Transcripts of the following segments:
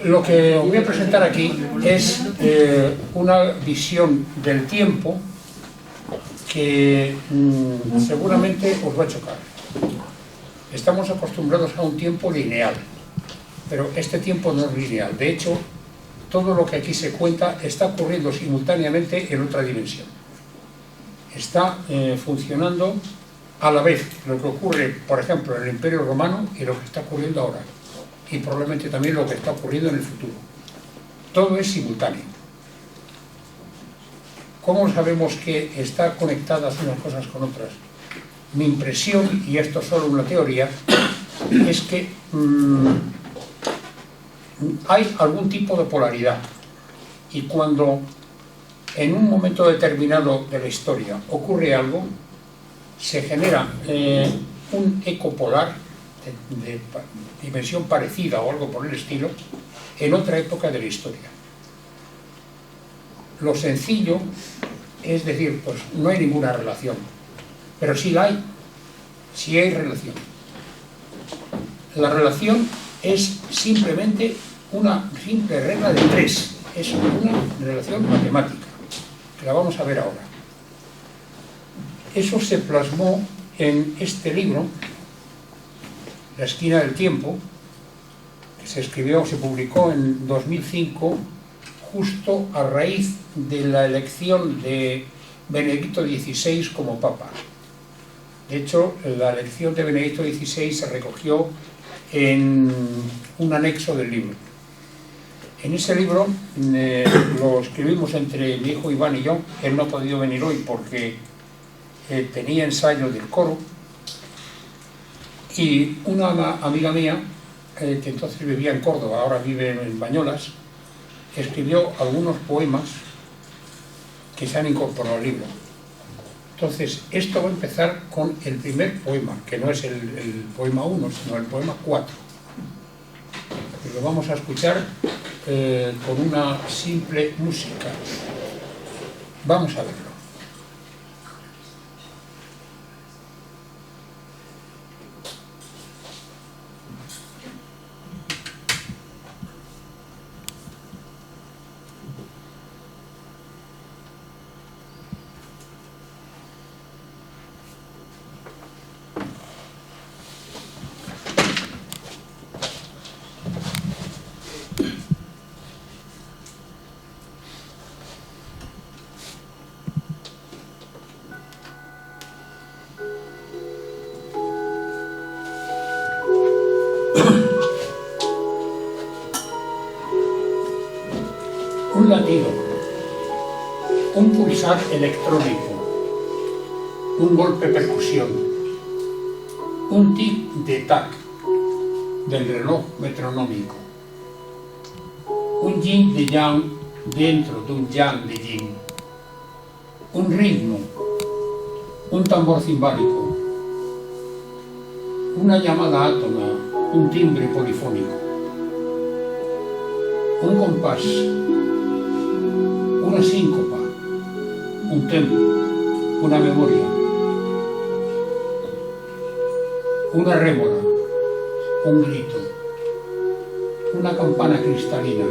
Lo que os voy a presentar aquí es una visión del tiempo que seguramente os va a chocar. Estamos acostumbrados a un tiempo lineal, pero este tiempo no es lineal. De hecho, todo lo que aquí se cuenta está ocurriendo simultáneamente en otra dimensión. Está funcionando a la vez lo que ocurre, por ejemplo, en el Imperio Romano y lo que está ocurriendo ahora. Y probablemente también lo que está ocurriendo en el futuro. Todo es simultáneo. ¿Cómo sabemos que están conectadas unas cosas con otras? Mi impresión, y esto es solo una teoría, es que hay algún tipo de polaridad. Y cuando en un momento determinado de la historia ocurre algo, se genera un eco polar de dimensión parecida o algo por el estilo en otra época de la historia. Lo sencillo es decir, pues no hay ninguna relación, pero sí la hay, sí hay relación. La relación es simplemente una simple regla de 3, es una relación matemática, que la vamos a ver ahora. Eso se plasmó en este libro, La esquina del tiempo, que se publicó en 2005, justo a raíz de la elección de Benedicto XVI como Papa. De hecho, la elección de Benedicto XVI se recogió en un anexo del libro. En ese libro lo escribimos entre mi hijo Iván y yo. Él no ha podido venir hoy porque tenía ensayo del coro, y una amiga mía, que entonces vivía en Córdoba, ahora vive en Bañolas, escribió algunos poemas que se han incorporado al libro. Entonces, esto va a empezar con el primer poema, que no es el poema 1, sino el poema 4. Y lo vamos a escuchar con una simple música. Vamos a verlo. Un latido, un pulsar electrónico, un golpe percusión, un tic de tac del reloj metronómico, un yin de yang dentro de un yang de yin, un ritmo, un tambor cimbálico, una llamada átona, un timbre polifónico, un compás, una síncopa, un tempo, una memoria, una rémora, un grito, una campana cristalina,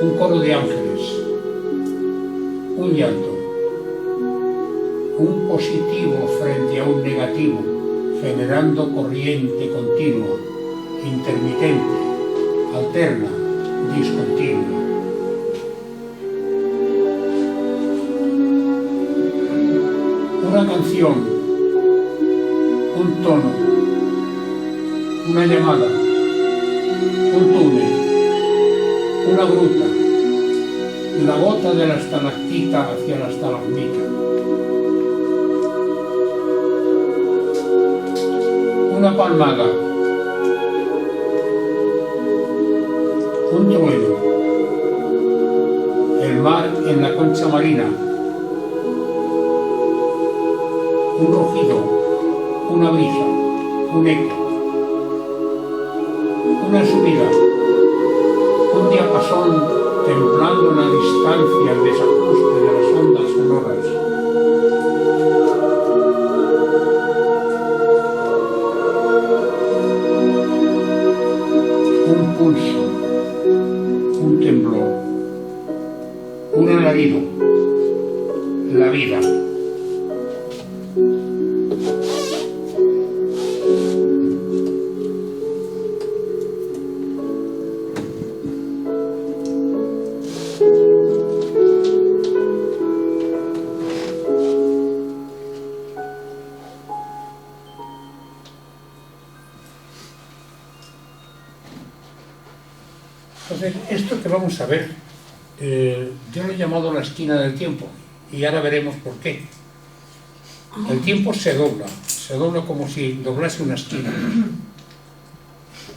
un coro de ángeles, un llanto, un positivo frente a un negativo, generando corriente continua, intermitente, alterna, discontinua. Una canción, un tono, una llamada, un túnel, una gruta, la gota de la estalactita hacia la estalagmita, una palmada, un trueno, el mar en la concha marina, un rugido, una brisa, un eco, una subida, un diapasón templando la distancia, el desajuste de las ondas sonoras. Un pulso, invadido la vida. Entonces, esto que vamos a ver, yo lo he llamado la esquina del tiempo, y ahora veremos por qué. El tiempo se dobla como si doblase una esquina.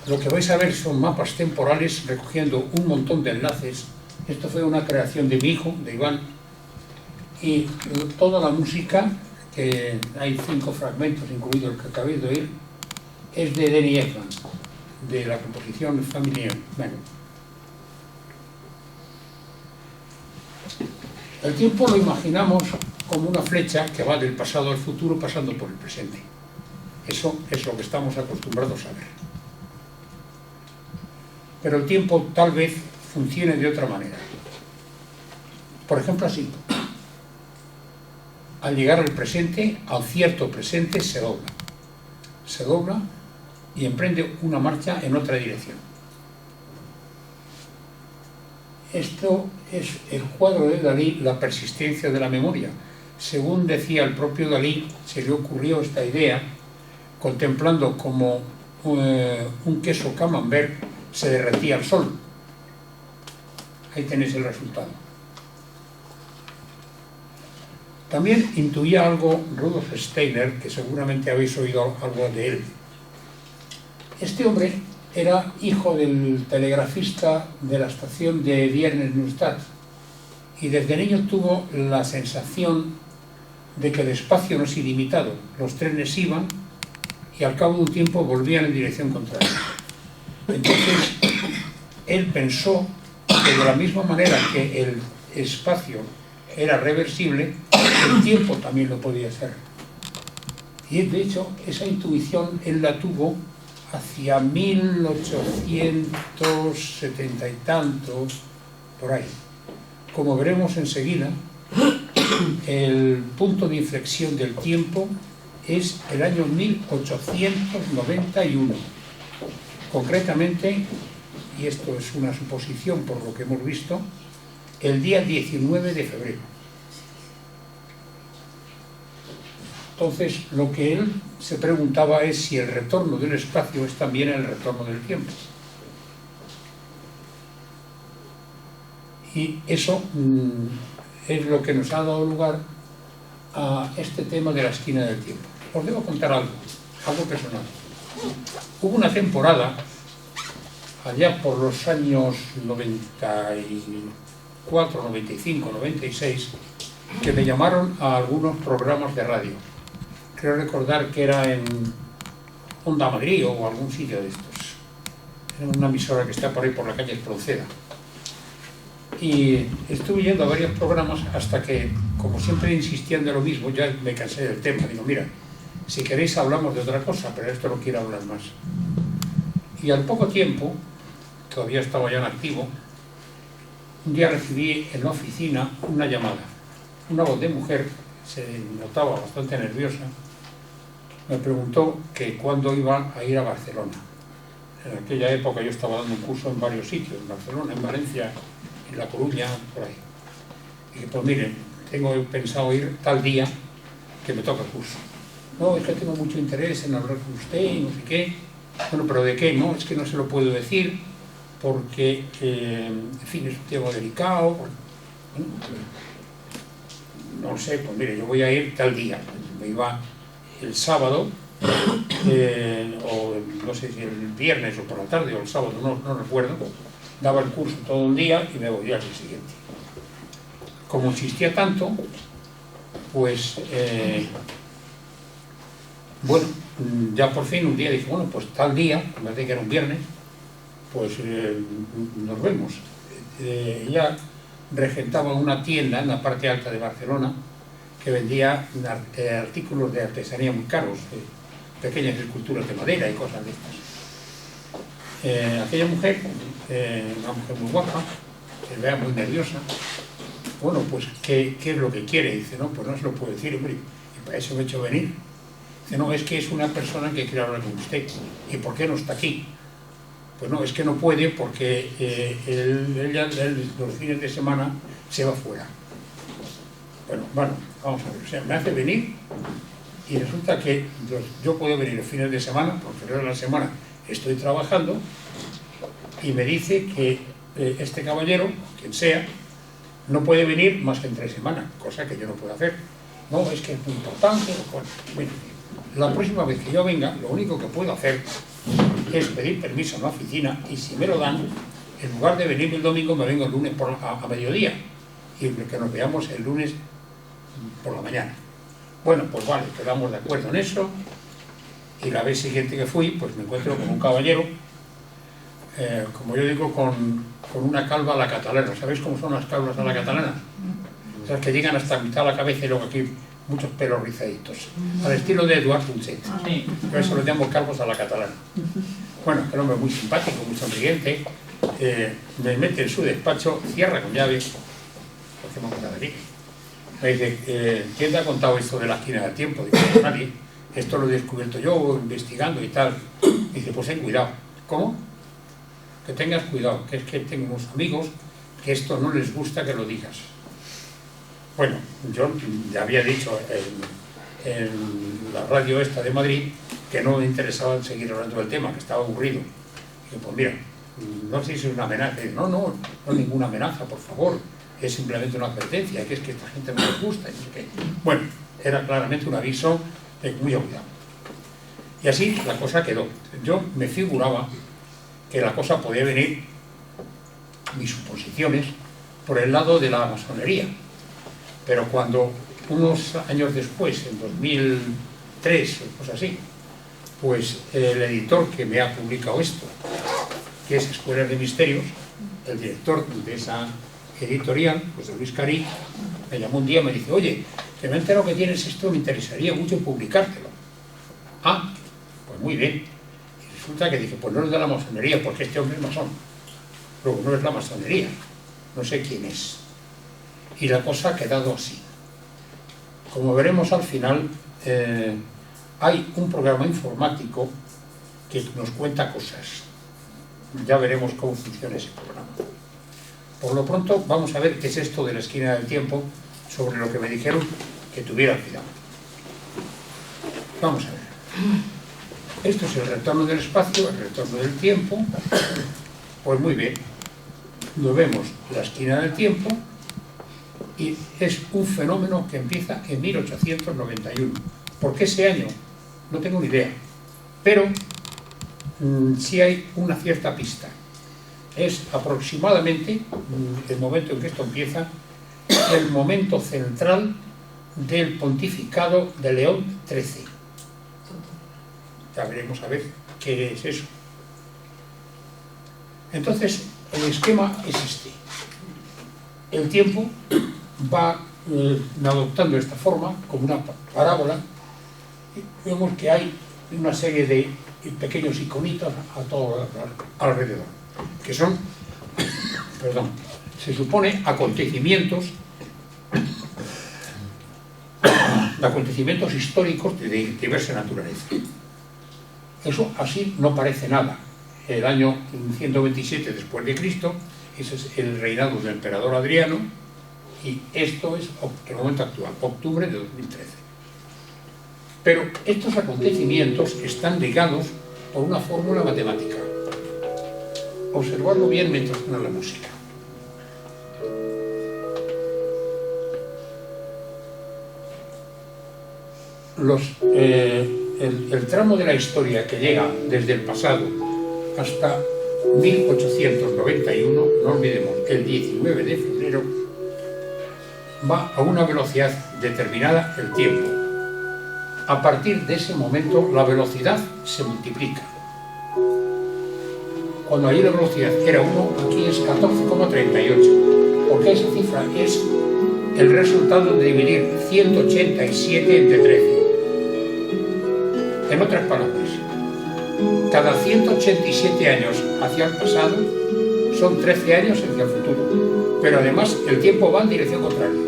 Lo que vais a ver son mapas temporales recogiendo un montón de enlaces. Esto fue una creación de mi hijo, de Iván, y toda la música, que hay 5 fragmentos, incluido el que acabéis de oír, es de Danny Elfman, de la composición Family Man. El tiempo lo imaginamos como una flecha que va del pasado al futuro pasando por el presente. Eso es lo que estamos acostumbrados a ver. Pero el tiempo tal vez funcione de otra manera. Por ejemplo, así. Al llegar al presente, al cierto presente, se dobla. Se dobla y emprende una marcha en otra dirección. Esto es el cuadro de Dalí, La persistencia de la memoria. Según decía el propio Dalí, se le ocurrió esta idea contemplando como un queso camembert se derretía al sol. Ahí tenéis el resultado. También intuía algo Rudolf Steiner, que seguramente habéis oído algo de él. Este hombre era hijo del telegrafista de la estación de Wiener-Neustadt y desde niño tuvo la sensación de que el espacio no es ilimitado. Los trenes iban y al cabo de un tiempo volvían en dirección contraria. Entonces, él pensó que de la misma manera que el espacio era reversible, el tiempo también lo podía ser. Y de hecho, esa intuición él la tuvo hacia 1870 y tanto, por ahí. Como veremos enseguida, el punto de inflexión del tiempo es el año 1891. Concretamente, y esto es una suposición por lo que hemos visto, el día 19 de febrero. Entonces, lo que él se preguntaba es si el retorno del espacio es también el retorno del tiempo. Y eso es lo que nos ha dado lugar a este tema de la esquina del tiempo. Os debo contar algo personal. Hubo una temporada, allá por los años 94, 95, 96, que me llamaron a algunos programas de radio. Creo recordar que era en Onda Madrid o algún sitio de estos. Era una emisora que está por ahí por la calle Espronceda. Y estuve yendo a varios programas hasta que, como siempre insistían de lo mismo, ya me cansé del tema. Digo, mira, si queréis hablamos de otra cosa, pero esto no quiero hablar más. Y al poco tiempo, todavía estaba ya en activo, un día recibí en la oficina una llamada. Una voz de mujer, se notaba bastante nerviosa, me preguntó que cuándo iba a ir a Barcelona. En aquella época yo estaba dando un curso en varios sitios, en Barcelona, en Valencia, en La Coruña, por ahí. Y dije, pues miren, tengo pensado ir tal día que me toca el curso. No, es que tengo mucho interés en hablar con usted y no sé qué. Bueno, pero ¿de qué? No, es que no se lo puedo decir porque, en fin, es un tema delicado. Bueno, no sé, pues mire, yo voy a ir tal día. Me iba el sábado, o no sé si el viernes o por la tarde o el sábado, no recuerdo. Daba el curso todo el día y me voy al día siguiente. Como insistía tanto, pues, bueno, ya por fin un día dije, bueno, pues tal día, me parece que era un viernes, pues nos vemos. Ella regentaba una tienda en la parte alta de Barcelona que vendía artículos de artesanía muy caros, pequeñas esculturas de madera y cosas de estas. Aquella mujer, una mujer muy guapa, se veía muy nerviosa, bueno, pues, ¿qué es lo que quiere? Dice, no, pues no se lo puedo decir, hombre, y para eso me he hecho venir. Dice, no, es que es una persona que quiere hablar con usted. ¿Y por qué no está aquí? Pues no, es que no puede porque él los fines de semana se va fuera. Bueno, vamos a ver, o sea, me hace venir y resulta que yo puedo venir los fines de semana, porque el resto de la semana estoy trabajando, y me dice que este caballero, quien sea, no puede venir más que entre semana, cosa que yo no puedo hacer. No, es que es muy importante. Bueno, la próxima vez que yo venga, lo único que puedo hacer es pedir permiso en la oficina, y si me lo dan, en lugar de venir el domingo, me vengo el lunes a mediodía, y que nos veamos el lunes por la mañana. Bueno, pues vale, quedamos de acuerdo en eso, y la vez siguiente que fui, pues me encuentro con un caballero, como yo digo, con una calva a la catalana. ¿Sabéis cómo son las calvas a la catalana? O sea, que llegan hasta mitad de la cabeza y luego aquí muchos pelos rizaditos, al estilo de Eduard Punset. Yo eso lo llamo calvos a la catalana. Bueno, que un hombre muy simpático, muy sonriente, me mete en su despacho, cierra con llave, porque me acuerdo de aquí. Me dice, ¿quién te ha contado esto de la esquina del tiempo? Dice, nadie, esto lo he descubierto yo investigando y tal. Dice, pues ten cuidado. ¿Cómo? Que tengas cuidado, que es que tengo unos amigos que esto no les gusta que lo digas. Bueno, yo ya había dicho en la radio esta de Madrid que no me interesaba seguir hablando del tema, que estaba aburrido. Y pues mira, no sé si es una amenaza. No es ninguna amenaza, por favor. Es simplemente una advertencia, que es que esta gente no les gusta. Y no sé qué. Bueno, era claramente un aviso de muy cuidado. Y así la cosa quedó. Yo me figuraba que la cosa podía venir, mis suposiciones, por el lado de la masonería. Pero cuando unos años después, en 2003 o cosas así, pues el editor que me ha publicado esto, que es Escuelas de Misterios, el director de esa editorial, pues Luis Carí, me llamó un día y me dice, oye, que me he enterado que tienes esto, me interesaría mucho publicártelo. Ah, pues muy bien. Y resulta que dije, pues no es de la masonería, porque este hombre es masón. Luego, no es la masonería, no sé quién es. Y la cosa ha quedado así. Como veremos al final, hay un programa informático que nos cuenta cosas. Ya veremos cómo funciona ese programa. Por lo pronto, vamos a ver qué es esto de la esquina del tiempo, sobre lo que me dijeron que tuviera cuidado. Vamos a ver. Esto es el retorno del espacio, el retorno del tiempo. Pues muy bien. Lo vemos la esquina del tiempo, y es un fenómeno que empieza en 1891. ¿Por qué ese año? No tengo ni idea. Pero sí hay una cierta pista. Es aproximadamente el momento en que esto empieza, el momento central del pontificado de León XIII. Ya veremos a ver qué es eso. Entonces, el esquema es este. El tiempo va adoptando esta forma como una parábola, y vemos que hay una serie de pequeños iconitos a todo alrededor, que son, perdón, se supone acontecimientos históricos de diversa naturaleza. Eso así no parece nada. El año 127 después de Cristo, ese es el reinado del emperador Adriano, y esto es el momento actual, octubre de 2013. Pero estos acontecimientos están ligados por una fórmula matemática. Observadlo bien mientras suena la música. El tramo de la historia que llega desde el pasado hasta 1891, no olvidemos, el 19 de febrero, va a una velocidad determinada, el tiempo. A partir de ese momento, la velocidad se multiplica. Cuando allí la velocidad era 1, aquí es 14,38, porque esa cifra es el resultado de dividir 187 entre 13. En otras palabras, cada 187 años hacia el pasado son 13 años hacia el futuro, pero además el tiempo va en dirección contraria.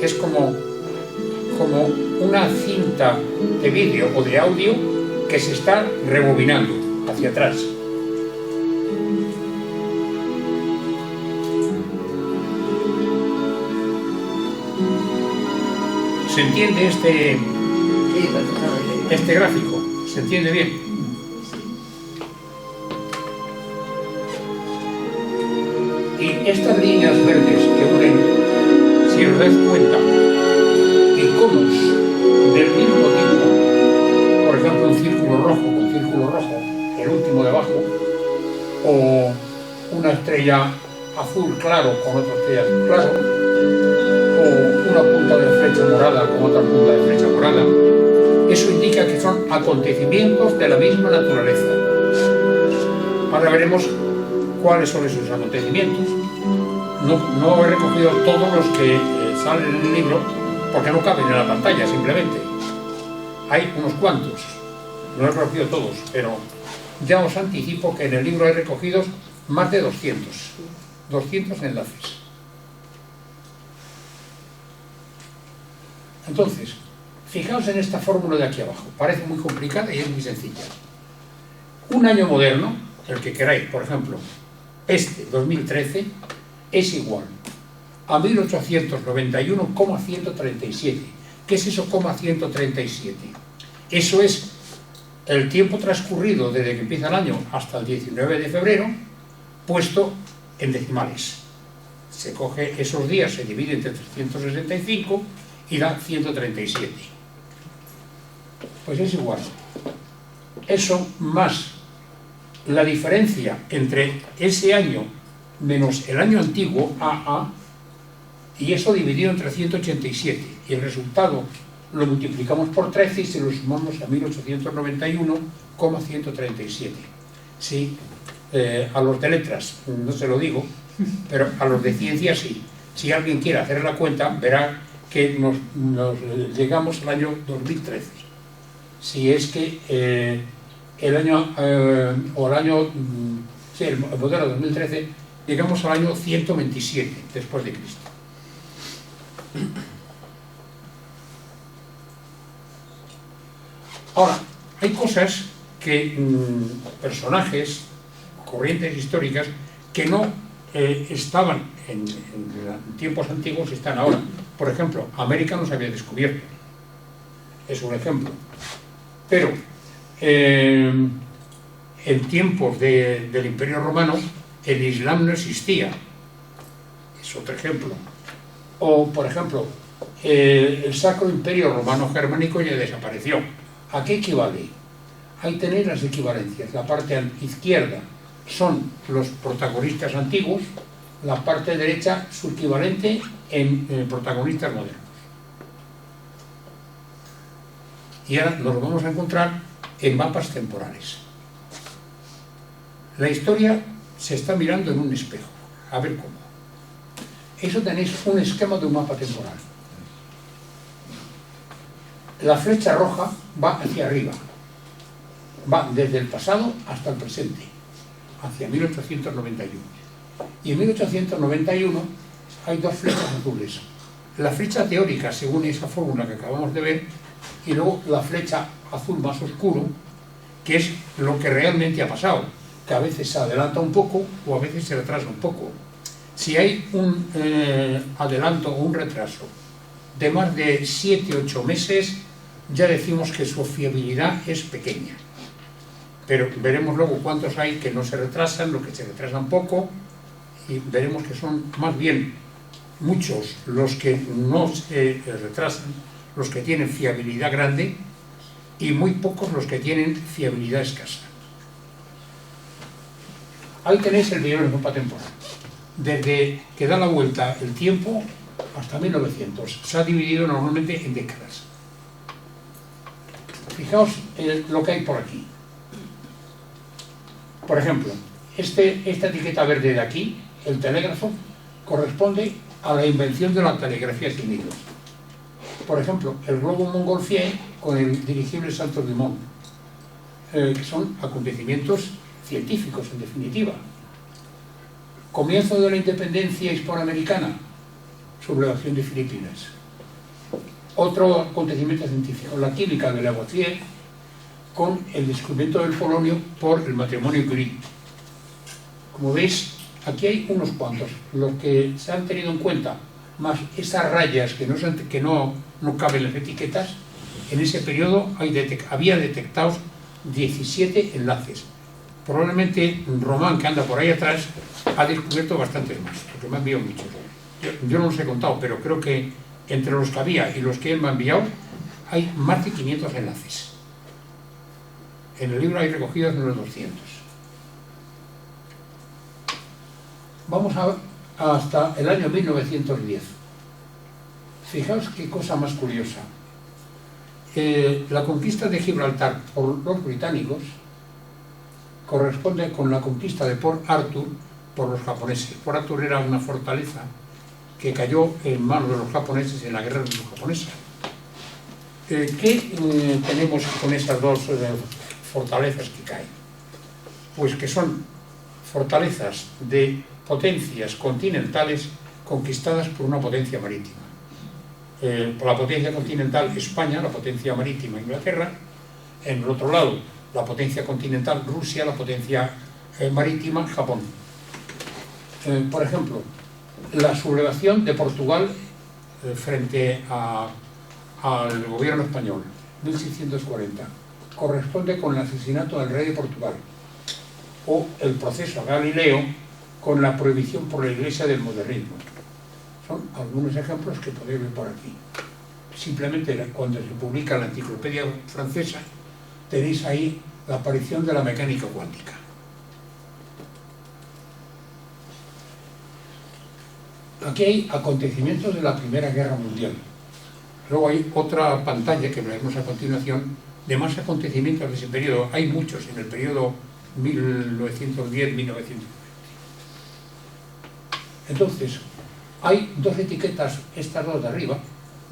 Es como una cinta de vídeo o de audio que se está rebobinando hacia atrás. ¿Se entiende este gráfico? ¿Se entiende bien? Y estas líneas verdes que unen, si os dais cuenta, iconos del mismo tipo, por ejemplo un círculo rojo con círculo rojo, el último de abajo, o una estrella azul claro con otra estrella azul claro, o una punta de flecha morada con otra punta de flecha morada, eso indica que son acontecimientos de la misma naturaleza. Ahora veremos cuáles son esos acontecimientos. No he recogido todos los que salen en el libro porque no caben en la pantalla, simplemente. Hay unos cuantos, no he recogido todos, pero ya os anticipo que en el libro hay recogidos más de 200 enlaces. Entonces, fijaos en esta fórmula de aquí abajo. Parece muy complicada y es muy sencilla. Un año moderno, el que queráis, por ejemplo, 2013, es igual a 1891,137. ¿Qué es eso, 137? Eso es el tiempo transcurrido desde que empieza el año hasta el 19 de febrero, puesto en decimales. Se coge esos días, se divide entre 365 y da 137. Pues es igual. Eso más la diferencia entre ese año menos el año antiguo, AA, y eso dividido entre 187. Y el resultado lo multiplicamos por 13 y se lo sumamos a 1891,137. Sí, a los de letras no se lo digo, pero a los de ciencia sí. Si alguien quiere hacer la cuenta, verá que nos llegamos al año 2013. Si es que el modelo 2013, llegamos al año 127 después de Cristo. Ahora, hay cosas que personajes, corrientes históricas, que no estaban en tiempos antiguos y están ahora. Por ejemplo, América no se había descubierto. Es un ejemplo. Pero en tiempos del Imperio Romano el Islam no existía. Es otro ejemplo. O, por ejemplo, el Sacro Imperio Romano Germánico ya desapareció. ¿A qué equivale? Ahí tenéis las equivalencias. La parte izquierda son los protagonistas antiguos, la parte derecha su equivalente en protagonistas modernos. Y ahora nos lo vamos a encontrar en mapas temporales. La historia se está mirando en un espejo. A ver cómo. Eso tenéis un esquema de un mapa temporal. La flecha roja va hacia arriba. Va desde el pasado hasta el presente, hacia 1891. Y en 1891 hay dos flechas azules. La flecha teórica, según esa fórmula que acabamos de ver, y luego la flecha azul más oscuro, que es lo que realmente ha pasado, que a veces se adelanta un poco o a veces se retrasa un poco. Si hay un adelanto o un retraso de más de 7-8 meses, ya decimos que su fiabilidad es pequeña. Pero veremos luego cuántos hay que no se retrasan, los que se retrasan poco, y veremos que son más bien muchos los que no se retrasan, los que tienen fiabilidad grande, y muy pocos los que tienen fiabilidad escasa. Ahí tenéis el video del mapa temporal. Desde que da la vuelta el tiempo hasta 1900. Se ha dividido normalmente en décadas. Fijaos lo que hay por aquí. Por ejemplo, esta etiqueta verde de aquí, el telégrafo, corresponde a la invención de la telegrafía sin hilos. Por ejemplo, el globo Montgolfier con el dirigible Santos Dumont, que son acontecimientos científicos, en definitiva. Comienzo de la independencia hispanoamericana, sublevación de Filipinas. Otro acontecimiento científico, la química de Lavoisier con el descubrimiento del polonio por el matrimonio Curie. Como veis, aquí hay unos cuantos, los que se han tenido en cuenta, más esas rayas que no caben en las etiquetas. En ese periodo había detectados 17 enlaces. Probablemente Román, que anda por ahí atrás, ha descubierto bastantes más, porque me han enviado muchos. Yo no los he contado, pero creo que entre los que había y los que él me ha enviado hay más de 500 enlaces. En el libro hay recogidos unos 200. Vamos hasta el año 1910. Fijaos qué cosa más curiosa. La conquista de Gibraltar por los británicos corresponde con la conquista de Port Arthur por los japoneses. Port Arthur era una fortaleza que cayó en manos de los japoneses en la guerra ruso-japonesa. ¿Qué tenemos con esas dos fortalezas que caen? Pues que son fortalezas de potencias continentales conquistadas por una potencia marítima. Por la potencia continental España, la potencia marítima Inglaterra, en el otro lado la potencia continental Rusia, la potencia marítima Japón. Por ejemplo, la sublevación de Portugal frente al gobierno español, 1640, corresponde con el asesinato del rey de Portugal, o el proceso a Galileo con la prohibición por la Iglesia del modernismo. Son algunos ejemplos que podéis ver por aquí. Simplemente cuando se publica la enciclopedia francesa tenéis ahí la aparición de la mecánica cuántica. Aquí hay acontecimientos de la Primera Guerra Mundial. Luego hay otra pantalla que veremos a continuación de más acontecimientos de ese periodo. Hay muchos en el periodo 1910-1920. Entonces, hay dos etiquetas, estas dos de arriba,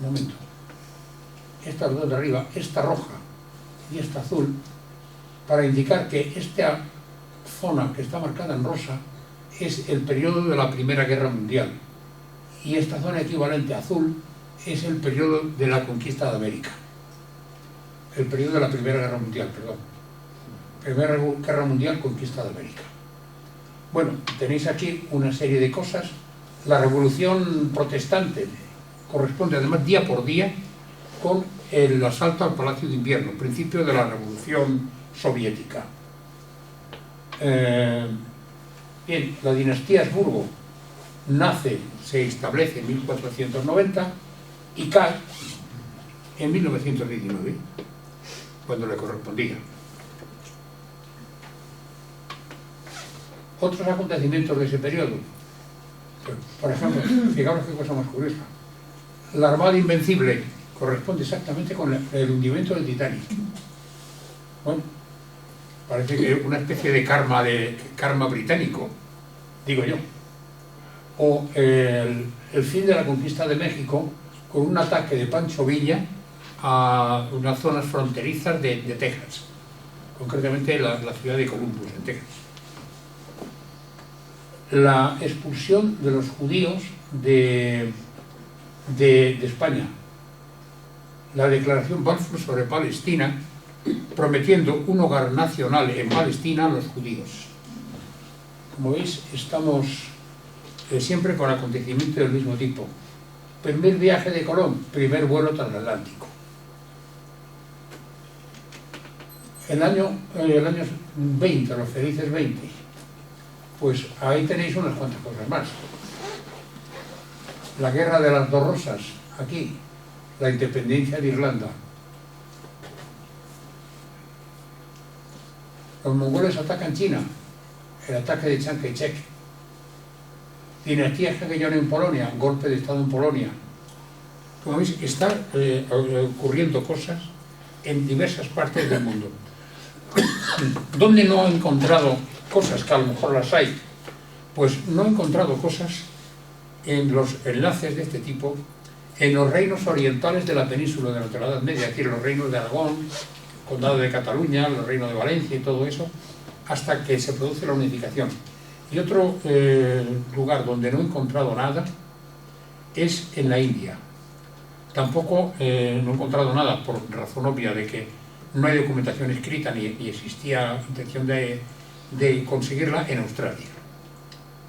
un momento, estas dos de arriba, esta roja y esta azul, para indicar que esta zona que está marcada en rosa es el periodo de la Primera Guerra Mundial y esta zona equivalente azul es el periodo de la conquista de América, el periodo de la Primera Guerra Mundial, perdón. Primera Guerra Mundial, conquista de América. Bueno, tenéis aquí una serie de cosas. La revolución protestante corresponde además día por día con el asalto al Palacio de Invierno, principio de la revolución soviética. Bien, la dinastía Habsburgo nace, se establece en 1490 y cae en 1919, cuando le correspondía. Otros acontecimientos de ese periodo, por ejemplo, fijaros qué cosa más curiosa, la Armada Invencible corresponde exactamente con el hundimiento del Titanic. Bueno, parece que una especie de karma británico, digo yo. O el fin de la conquista de México con un ataque de Pancho Villa a unas zonas fronterizas de Texas, concretamente la ciudad de Columbus, en Texas. La expulsión de los judíos de España, la declaración Balfour sobre Palestina, prometiendo un hogar nacional en Palestina a los judíos. Como veis, estamos siempre con acontecimientos del mismo tipo. Primer viaje de Colón, primer vuelo transatlántico. El año 20, los felices 20, pues ahí tenéis unas cuantas cosas más. La guerra de las dos rosas, aquí, la independencia de Irlanda. Los mongoles atacan China, el ataque de Chiang Kai-shek. Dinastía Jagiellona en Polonia, golpe de Estado en Polonia. Como veis, están ocurriendo cosas en diversas partes del mundo. ¿Dónde no he encontrado cosas, que a lo mejor las hay? Pues no he encontrado cosas en los enlaces de este tipo en los reinos orientales de la península de la Edad Media, es decir, los reinos de Aragón, Condado de Cataluña, los reinos de Valencia y todo eso, hasta que se produce la unificación. Y otro lugar donde no he encontrado nada es en la India. Tampoco no he encontrado nada, por razón obvia de que no hay documentación escrita ni existía intención de conseguirla en Australia,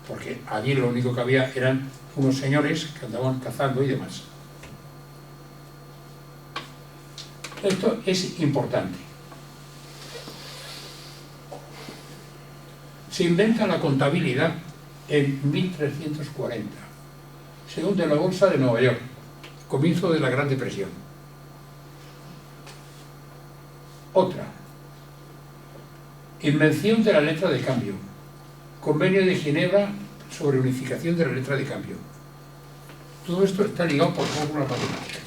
porque allí lo único que había eran unos señores que andaban cazando y demás. Esto es importante. Se inventa la contabilidad en 1340, según de la Bolsa de Nueva York, comienzo de la Gran Depresión. Otra, invención de la letra de cambio, Convenio de Ginebra sobre unificación de la letra de cambio. Todo esto está ligado por fórmulas matemáticas.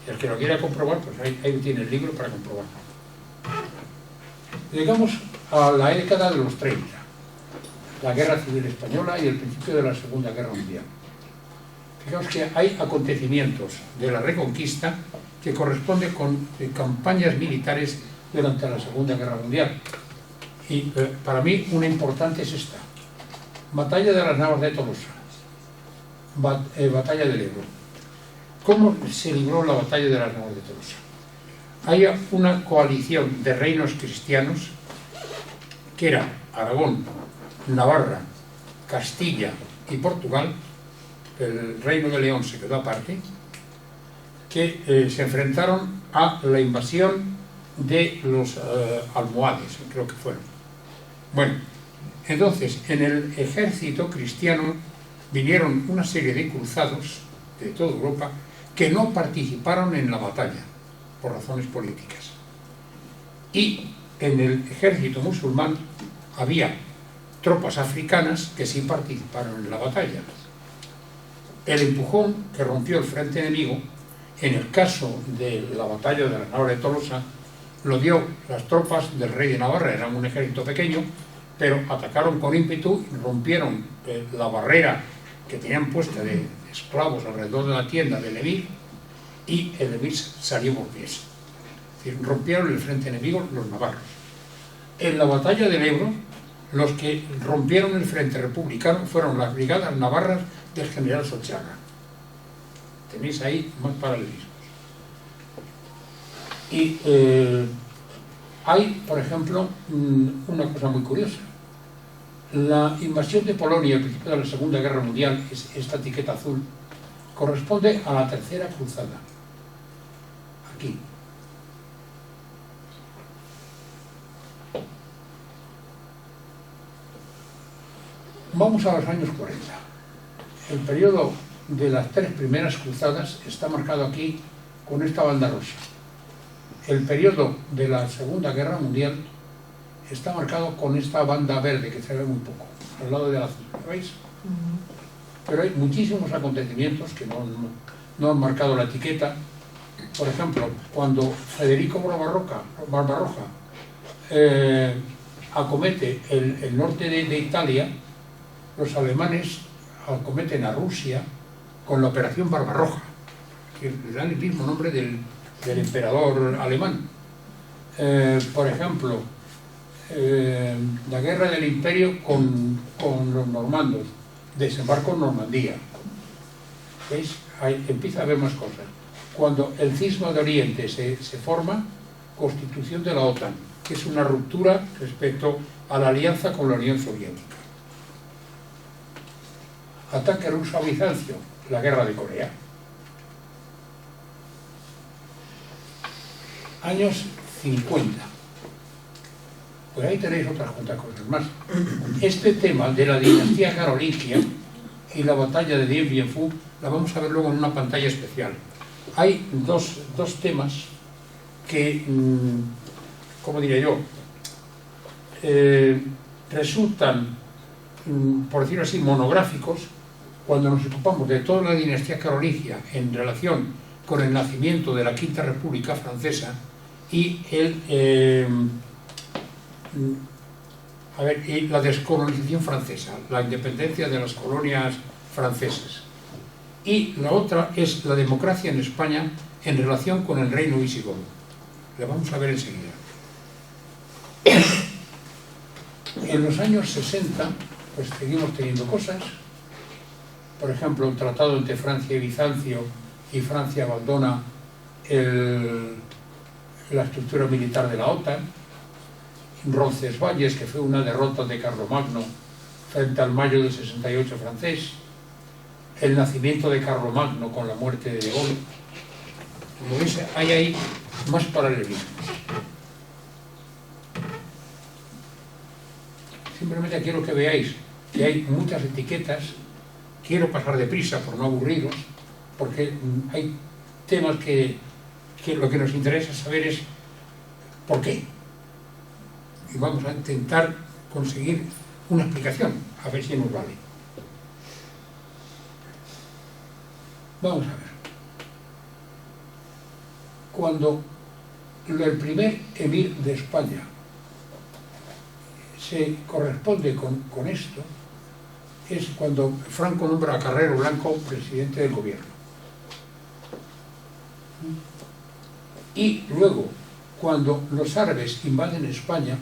El que lo quiera comprobar, pues ahí tiene el libro para comprobarlo. Llegamos a la década de los 30, la Guerra Civil Española y el principio de la Segunda Guerra Mundial. Fijaos que hay acontecimientos de la Reconquista que corresponden con campañas militares durante la Segunda Guerra Mundial. Y para mí una importante es esta: Batalla de las Navas de Tolosa, Batalla del Ebro. ¿Cómo se libró la Batalla de las Navas de Tolosa? Hay una coalición de reinos cristianos que era Aragón, Navarra, Castilla y Portugal. El Reino de León se quedó aparte, que se enfrentaron a la invasión de los almohades, creo que fueron. Bueno, entonces en el ejército cristiano vinieron una serie de cruzados de toda Europa que no participaron en la batalla por razones políticas, y en el ejército musulmán había tropas africanas que sí participaron en la batalla. El empujón que rompió el frente enemigo, en el caso de la batalla de las Navas de Tolosa, lo dio las tropas del rey de Navarra. Eran un ejército pequeño, pero atacaron con ímpetu y rompieron la barrera que tenían puesta de esclavos alrededor de la tienda del emir, y el emir salió por pies. Es decir, rompieron el frente enemigo los navarros. En la batalla del Ebro, los que rompieron el frente republicano fueron las brigadas navarras del general Sochaga. Tenéis ahí más paralelismos. Y hay, por ejemplo, una cosa muy curiosa. La invasión de Polonia al principio de la Segunda Guerra Mundial, esta etiqueta azul, corresponde a la Tercera Cruzada. Aquí. Vamos a los años 40. El periodo de las tres primeras cruzadas está marcado aquí con esta banda rosa. El periodo de la Segunda Guerra Mundial está marcado con esta banda verde, que se ve muy poco, al lado del azul, ¿lo veis? Pero hay muchísimos acontecimientos que no han marcado la etiqueta. Por ejemplo, cuando Federico Barbarroja acomete el norte de Italia, los alemanes acometen a Rusia con la Operación Barbarroja, que le dan el mismo nombre del emperador alemán. Por ejemplo, la guerra del imperio con los normandos, desembarco en Normandía. ¿Veis? Ahí empieza a haber más cosas. Cuando el Cisma de Oriente se forma, constitución de la OTAN, que es una ruptura respecto a la alianza con la Unión Soviética. Ataque ruso a Bizancio, la guerra de Corea. Años 50. Pues ahí tenéis otras cuantas cosas más. Este tema de la dinastía carolingia y la batalla de Dien Bien Phu la vamos a ver luego en una pantalla especial. Hay dos temas que, ¿cómo diré yo? Resultan, por decirlo así, monográficos cuando nos ocupamos de toda la dinastía carolingia en relación con el nacimiento de la Quinta República Francesa y la descolonización francesa, la independencia de las colonias francesas. Y la otra es la democracia en España en relación con el reino visigodo. La vamos a ver enseguida. En los años 60 pues seguimos teniendo cosas. Por ejemplo, el tratado entre Francia y Bizancio, y Francia abandona la estructura militar de la OTAN. Roncesvalles, que fue una derrota de Carlomagno frente al mayo del 68 francés. El nacimiento de Carlomagno con la muerte de Gaulle. Como veis, hay ahí más paralelismos. Simplemente quiero que veáis que hay muchas etiquetas. Quiero pasar deprisa por no aburriros, porque hay temas que lo que nos interesa saber es por qué. Y vamos a intentar conseguir una explicación, a ver si nos vale. Vamos a ver. Cuando el primer emir de España se corresponde con esto, es cuando Franco nombra a Carrero Blanco presidente del gobierno. Y luego, cuando los árabes invaden España,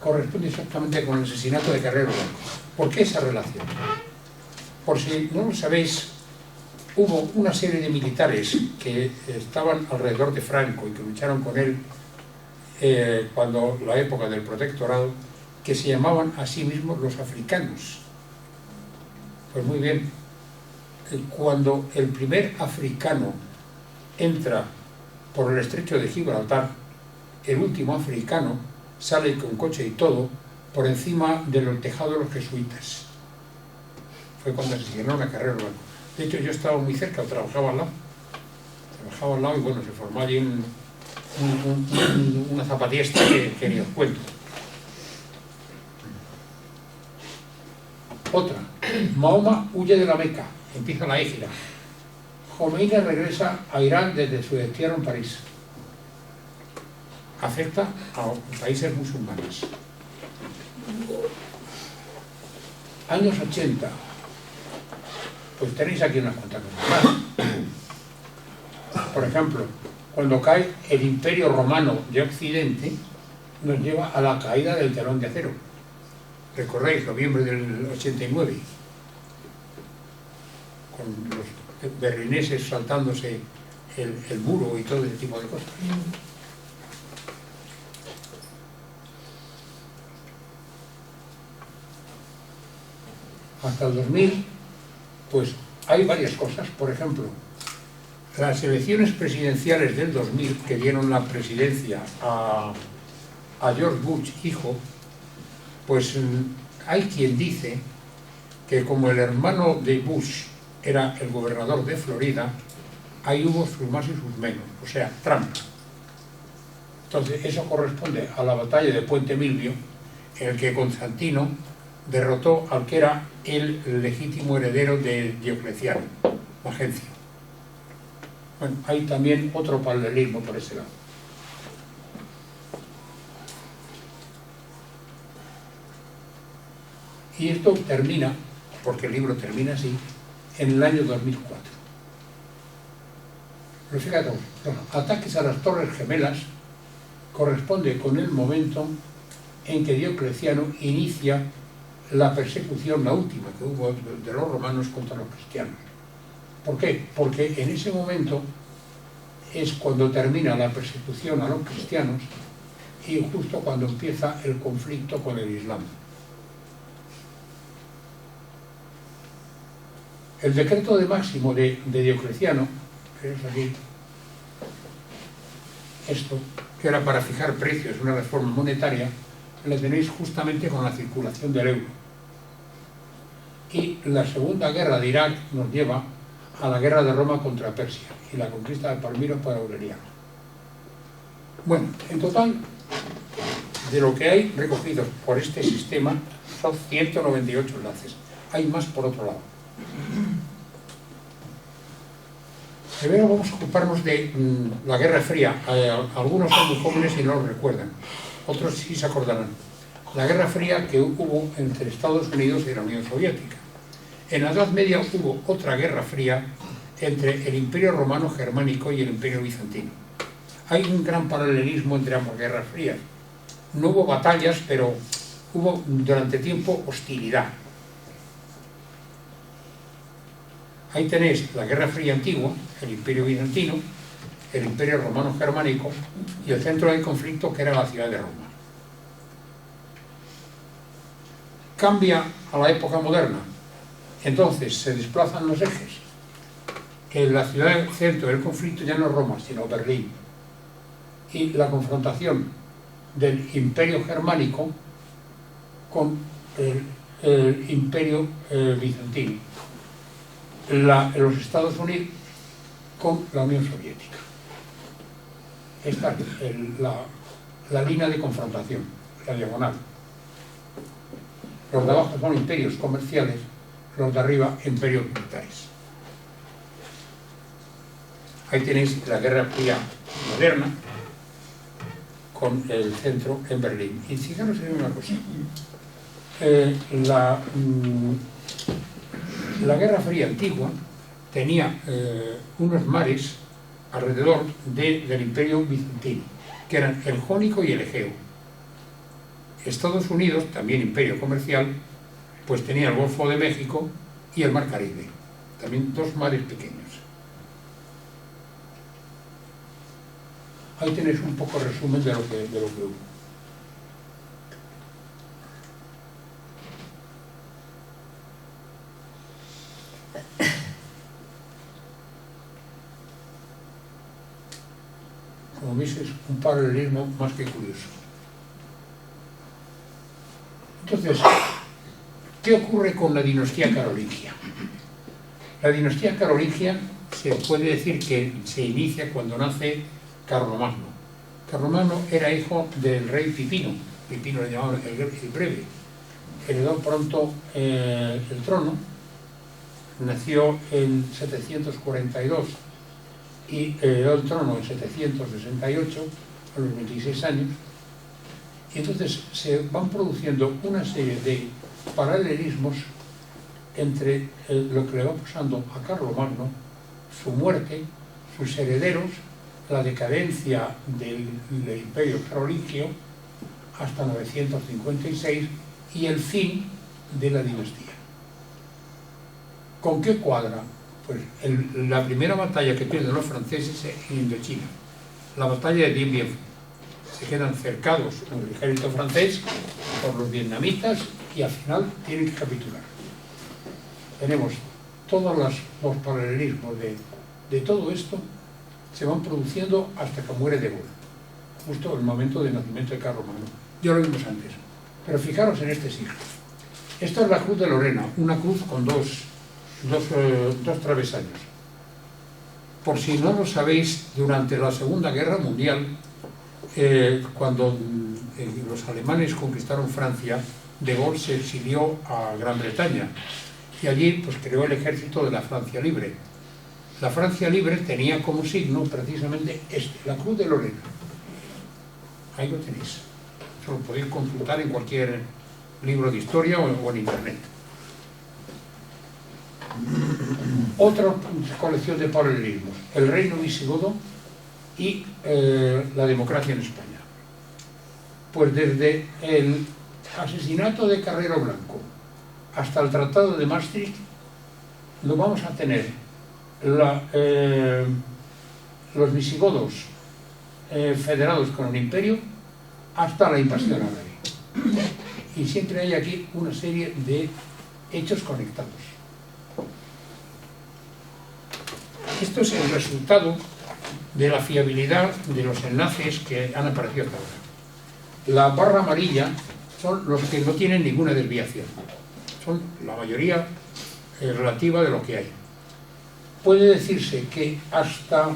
corresponde exactamente con el asesinato de Carrero Blanco. ¿Por qué esa relación? Por si no lo sabéis, hubo una serie de militares que estaban alrededor de Franco y que lucharon con él cuando la época del protectorado, que se llamaban a sí mismos los africanos. Pues muy bien, cuando el primer africano entra por el estrecho de Gibraltar, el último africano sale con coche y todo por encima del tejado de los jesuitas. Fue cuando asesinaron a Carrero Blanco. De hecho, yo estaba muy cerca, trabajaba al lado. Trabajaba al lado y bueno, se formó allí una zapatiesta que ni os cuento. Otra, Mahoma huye de la Meca, empieza la égira. Jomeini regresa a Irán desde su destierro en París. Afecta a países musulmanes. Años 80, pues tenéis aquí unas cuantas cosas más. Por ejemplo, cuando cae el Imperio Romano de Occidente, nos lleva a la caída del telón de acero. Recordáis, noviembre del 89, con los berlineses saltándose el muro y todo ese tipo de cosas. Hasta el 2000, pues hay varias cosas. Por ejemplo, las elecciones presidenciales del 2000, que dieron la presidencia a George Bush, hijo, pues hay quien dice que como el hermano de Bush era el gobernador de Florida, ahí hubo sus más y sus menos, o sea, Trump. Entonces, eso corresponde a la batalla de Puente Milvio, en el que Constantino derrotó al que era el legítimo heredero de Diocleciano, Magencio. Bueno, hay también otro paralelismo por ese lado. Y esto termina, porque el libro termina así, en el año 2004. Pero fíjate, los ataques a las Torres Gemelas corresponde con el momento en que Diocleciano inicia la persecución, la última que hubo de los romanos contra los cristianos. ¿Por qué? Porque en ese momento es cuando termina la persecución a los cristianos y justo cuando empieza el conflicto con el Islam. El decreto de Máximo de Diocleciano, que es aquí, esto, que era para fijar precios, una reforma monetaria, la tenéis justamente con la circulación del euro. Y la Segunda Guerra de Irak nos lleva a la guerra de Roma contra Persia y la conquista de Palmiro por Aureliano. Bueno, en total, de lo que hay recogido por este sistema, son 198 enlaces. Hay más por otro lado. Primero vamos a ocuparnos de la Guerra Fría. Algunos son muy jóvenes y no lo recuerdan, otros sí se acordarán. La Guerra Fría que hubo entre Estados Unidos y la Unión Soviética. En la Edad Media hubo otra Guerra Fría entre el Imperio Romano Germánico y el Imperio Bizantino. Hay un gran paralelismo entre ambas guerras frías. No hubo batallas, pero hubo durante tiempo hostilidad. Ahí tenéis la Guerra Fría antigua, el Imperio Bizantino, el Imperio Romano Germánico y el centro del conflicto, que era la ciudad de Roma. Cambia a la época moderna, entonces se desplazan los ejes. En la ciudad del centro del conflicto ya no es Roma, sino Berlín. Y la confrontación del Imperio Germánico con el Imperio Bizantino. Los Estados Unidos con la Unión Soviética. Esta es la línea de confrontación, la diagonal. Los de abajo son imperios comerciales, los de arriba imperios militares. Ahí tenéis la Guerra Fría moderna con el centro en Berlín. Y fijaros en una cosa. La Guerra Fría antigua tenía unos mares alrededor del Imperio Bizantino, que eran el Jónico y el Egeo. Estados Unidos, también imperio comercial, pues tenía el Golfo de México y el Mar Caribe, también dos mares pequeños. Ahí tenéis un poco resumen de lo que hubo. Como veis, es un paralelismo más que curioso. Entonces, ¿qué ocurre con la dinastía carolingia? La dinastía carolingia se puede decir que se inicia cuando nace Carlomagno. Carlomagno era hijo del rey Pipino. Pipino le llamaban el Breve. Heredó pronto el trono. Nació en 742 y heredó el trono en 768, a los 26 años. Y entonces se van produciendo una serie de paralelismos entre lo que le va pasando a Carlomagno, su muerte, sus herederos, la decadencia del Imperio Carolingio hasta 956 y el fin de la dinastía. ¿Con qué cuadra? Pues la primera batalla que pierden los franceses en Indochina, la batalla de Dien Bien Phu. Se quedan cercados por el ejército francés, por los vietnamitas, y al final tienen que capitular. Tenemos todos los paralelismos de todo esto, se van produciendo hasta que muere De Gaulle, justo el momento del nacimiento de Carlomagno. Ya lo vimos antes, pero fijaros en este siglo. Esta es la cruz de Lorena, una cruz con dos travesaños. Por si no lo sabéis, durante la Segunda Guerra Mundial, cuando los alemanes conquistaron Francia, De Gaulle se exilió a Gran Bretaña y allí pues creó el ejército de la Francia Libre. La Francia Libre tenía como signo precisamente la cruz de Lorena. Ahí lo tenéis. Eso lo podéis consultar en cualquier libro de historia o en internet. Otra colección de paralelismos: el reino visigodo y la democracia en España. Pues desde el asesinato de Carrero Blanco hasta el Tratado de Maastricht lo vamos a tener los visigodos federados con el imperio hasta la invasión árabe. Y siempre hay aquí una serie de hechos conectados. Esto es el resultado de la fiabilidad de los enlaces que han aparecido hasta ahora. La barra amarilla son los que no tienen ninguna desviación. Son la mayoría relativa de lo que hay. Puede decirse que hasta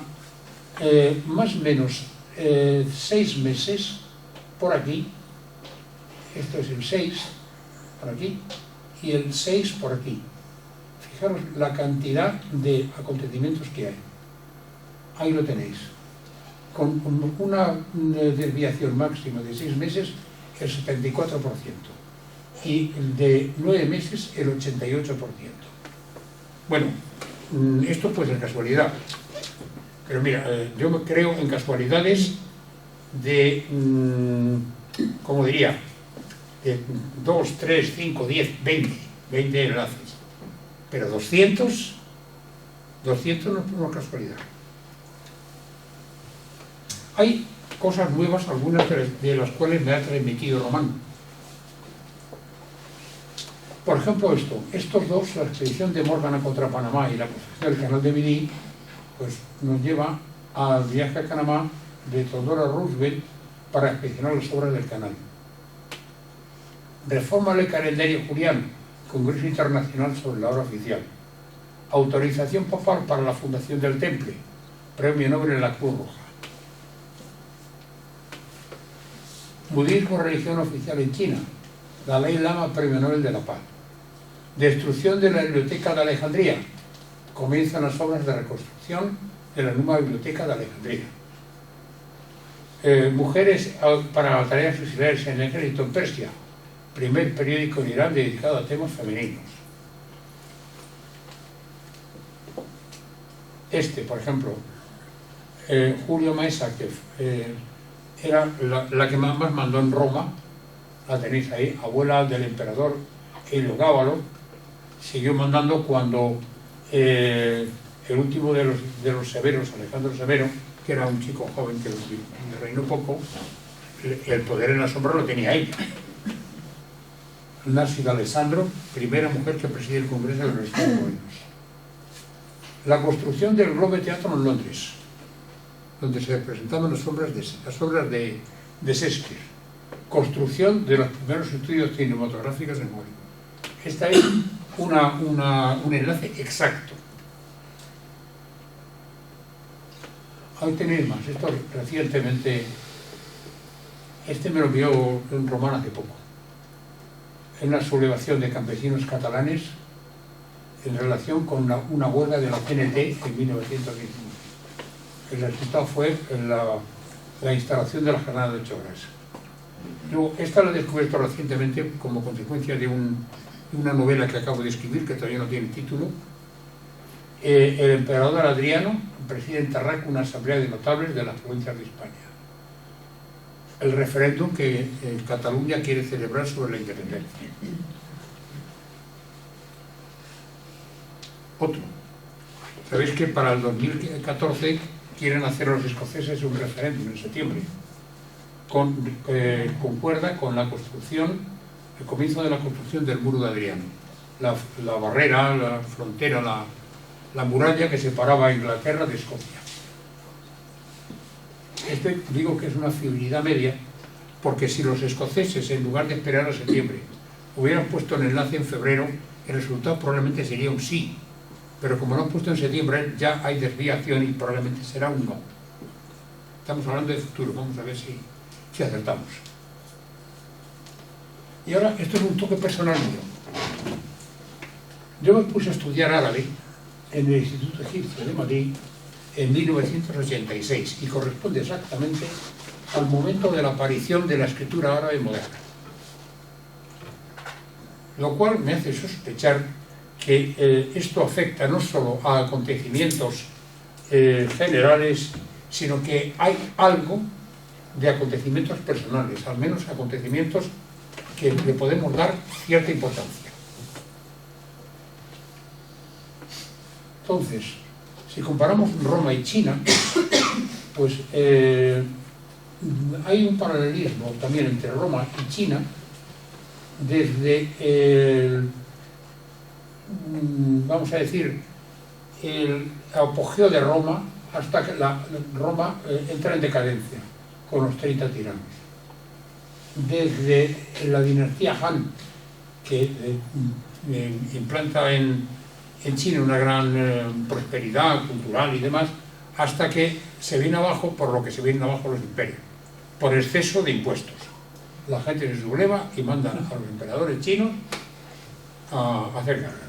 más o menos 6 meses por aquí, esto es el 6 por aquí y el 6 por aquí. Fijaros la cantidad de acontecimientos que hay. Ahí lo tenéis. Con una desviación máxima de 6 meses, el 74%. Y de 9 meses, el 88%. Bueno, esto pues es casualidad. Pero mira, yo creo en casualidades de, ¿cómo diría? de 2, 3, 5, 10, 20 enlaces. Pero 200 no es por casualidad. Hay cosas nuevas, algunas de las cuales me ha transmitido Román. Por ejemplo, estos dos, la expedición de Morgana contra Panamá y la construcción del canal de Beatty, pues nos lleva al viaje a Panamá de Theodore Roosevelt para expedicionar las obras del canal. Reforma del calendario juliano, Congreso Internacional sobre la Hora Oficial. Autorización papal para la fundación del Temple, Premio Nobel en la Cruz Roja. Budismo, religión oficial en China, Dalai Lama, Premio Nobel de la Paz. Destrucción de la Biblioteca de Alejandría, comienzan las obras de reconstrucción de la nueva Biblioteca de Alejandría. Mujeres para tareas auxiliares en el ejército en Persia, primer periódico en Irán dedicado a temas femeninos. Por ejemplo, Julio Maesa, que era la que más mandó en Roma, la tenéis ahí, abuela del emperador Heliogábalo, siguió mandando cuando el último de los severos, Alejandro Severo, que era un chico joven que reinó poco, el poder en la sombra lo tenía ella. Narcisa Alessandro, primera mujer que preside el Congreso de los Estados Unidos. La construcción del Globe Teatro en Londres, donde se presentaban las obras de Shakespeare. Construcción de los primeros estudios cinematográficos en Hollywood. Esta es un enlace exacto. Ahí tenéis más. Esto recientemente, me lo envió un Román hace poco. En una sublevación de campesinos catalanes en relación con una huelga de la CNT en 1919. El resultado fue la instalación de la jornada de 8 horas. Luego, esta la he descubierto recientemente como consecuencia de una novela que acabo de escribir, que todavía no tiene título. El emperador Adriano preside en Tarraco una asamblea de notables de las provincias de España. El referéndum que Cataluña quiere celebrar sobre la independencia. Otro. Sabéis que para el 2014 quieren hacer los escoceses un referéndum en septiembre. Concuerda con la construcción, el comienzo de la construcción del muro de Adriano. La barrera, la frontera, la muralla que separaba a Inglaterra de Escocia. Digo que es una fiabilidad media, porque si los escoceses, en lugar de esperar a septiembre, hubieran puesto el enlace en febrero, el resultado probablemente sería un sí. Pero como lo han puesto en septiembre, ya hay desviación y probablemente será un no. Estamos hablando de futuro, vamos a ver si acertamos. Y ahora, esto es un toque personal mío. Yo me puse a estudiar árabe en el Instituto Egipcio de Madrid en 1986 y corresponde exactamente al momento de la aparición de la escritura árabe moderna. Lo cual me hace sospechar que esto afecta no solo a acontecimientos generales, sino que hay algo de acontecimientos personales, al menos acontecimientos que le podemos dar cierta importancia. Entonces, si comparamos Roma y China, pues hay un paralelismo también entre Roma y China desde vamos a decir, el apogeo de Roma hasta que Roma entra en decadencia con los 30 tiranos. Desde la dinastía Han, que implanta en China una gran prosperidad cultural y demás, hasta que se viene abajo por lo que se vienen abajo los imperios, por exceso de impuestos. La gente se subleva y mandan a los emperadores chinos a hacer guerras.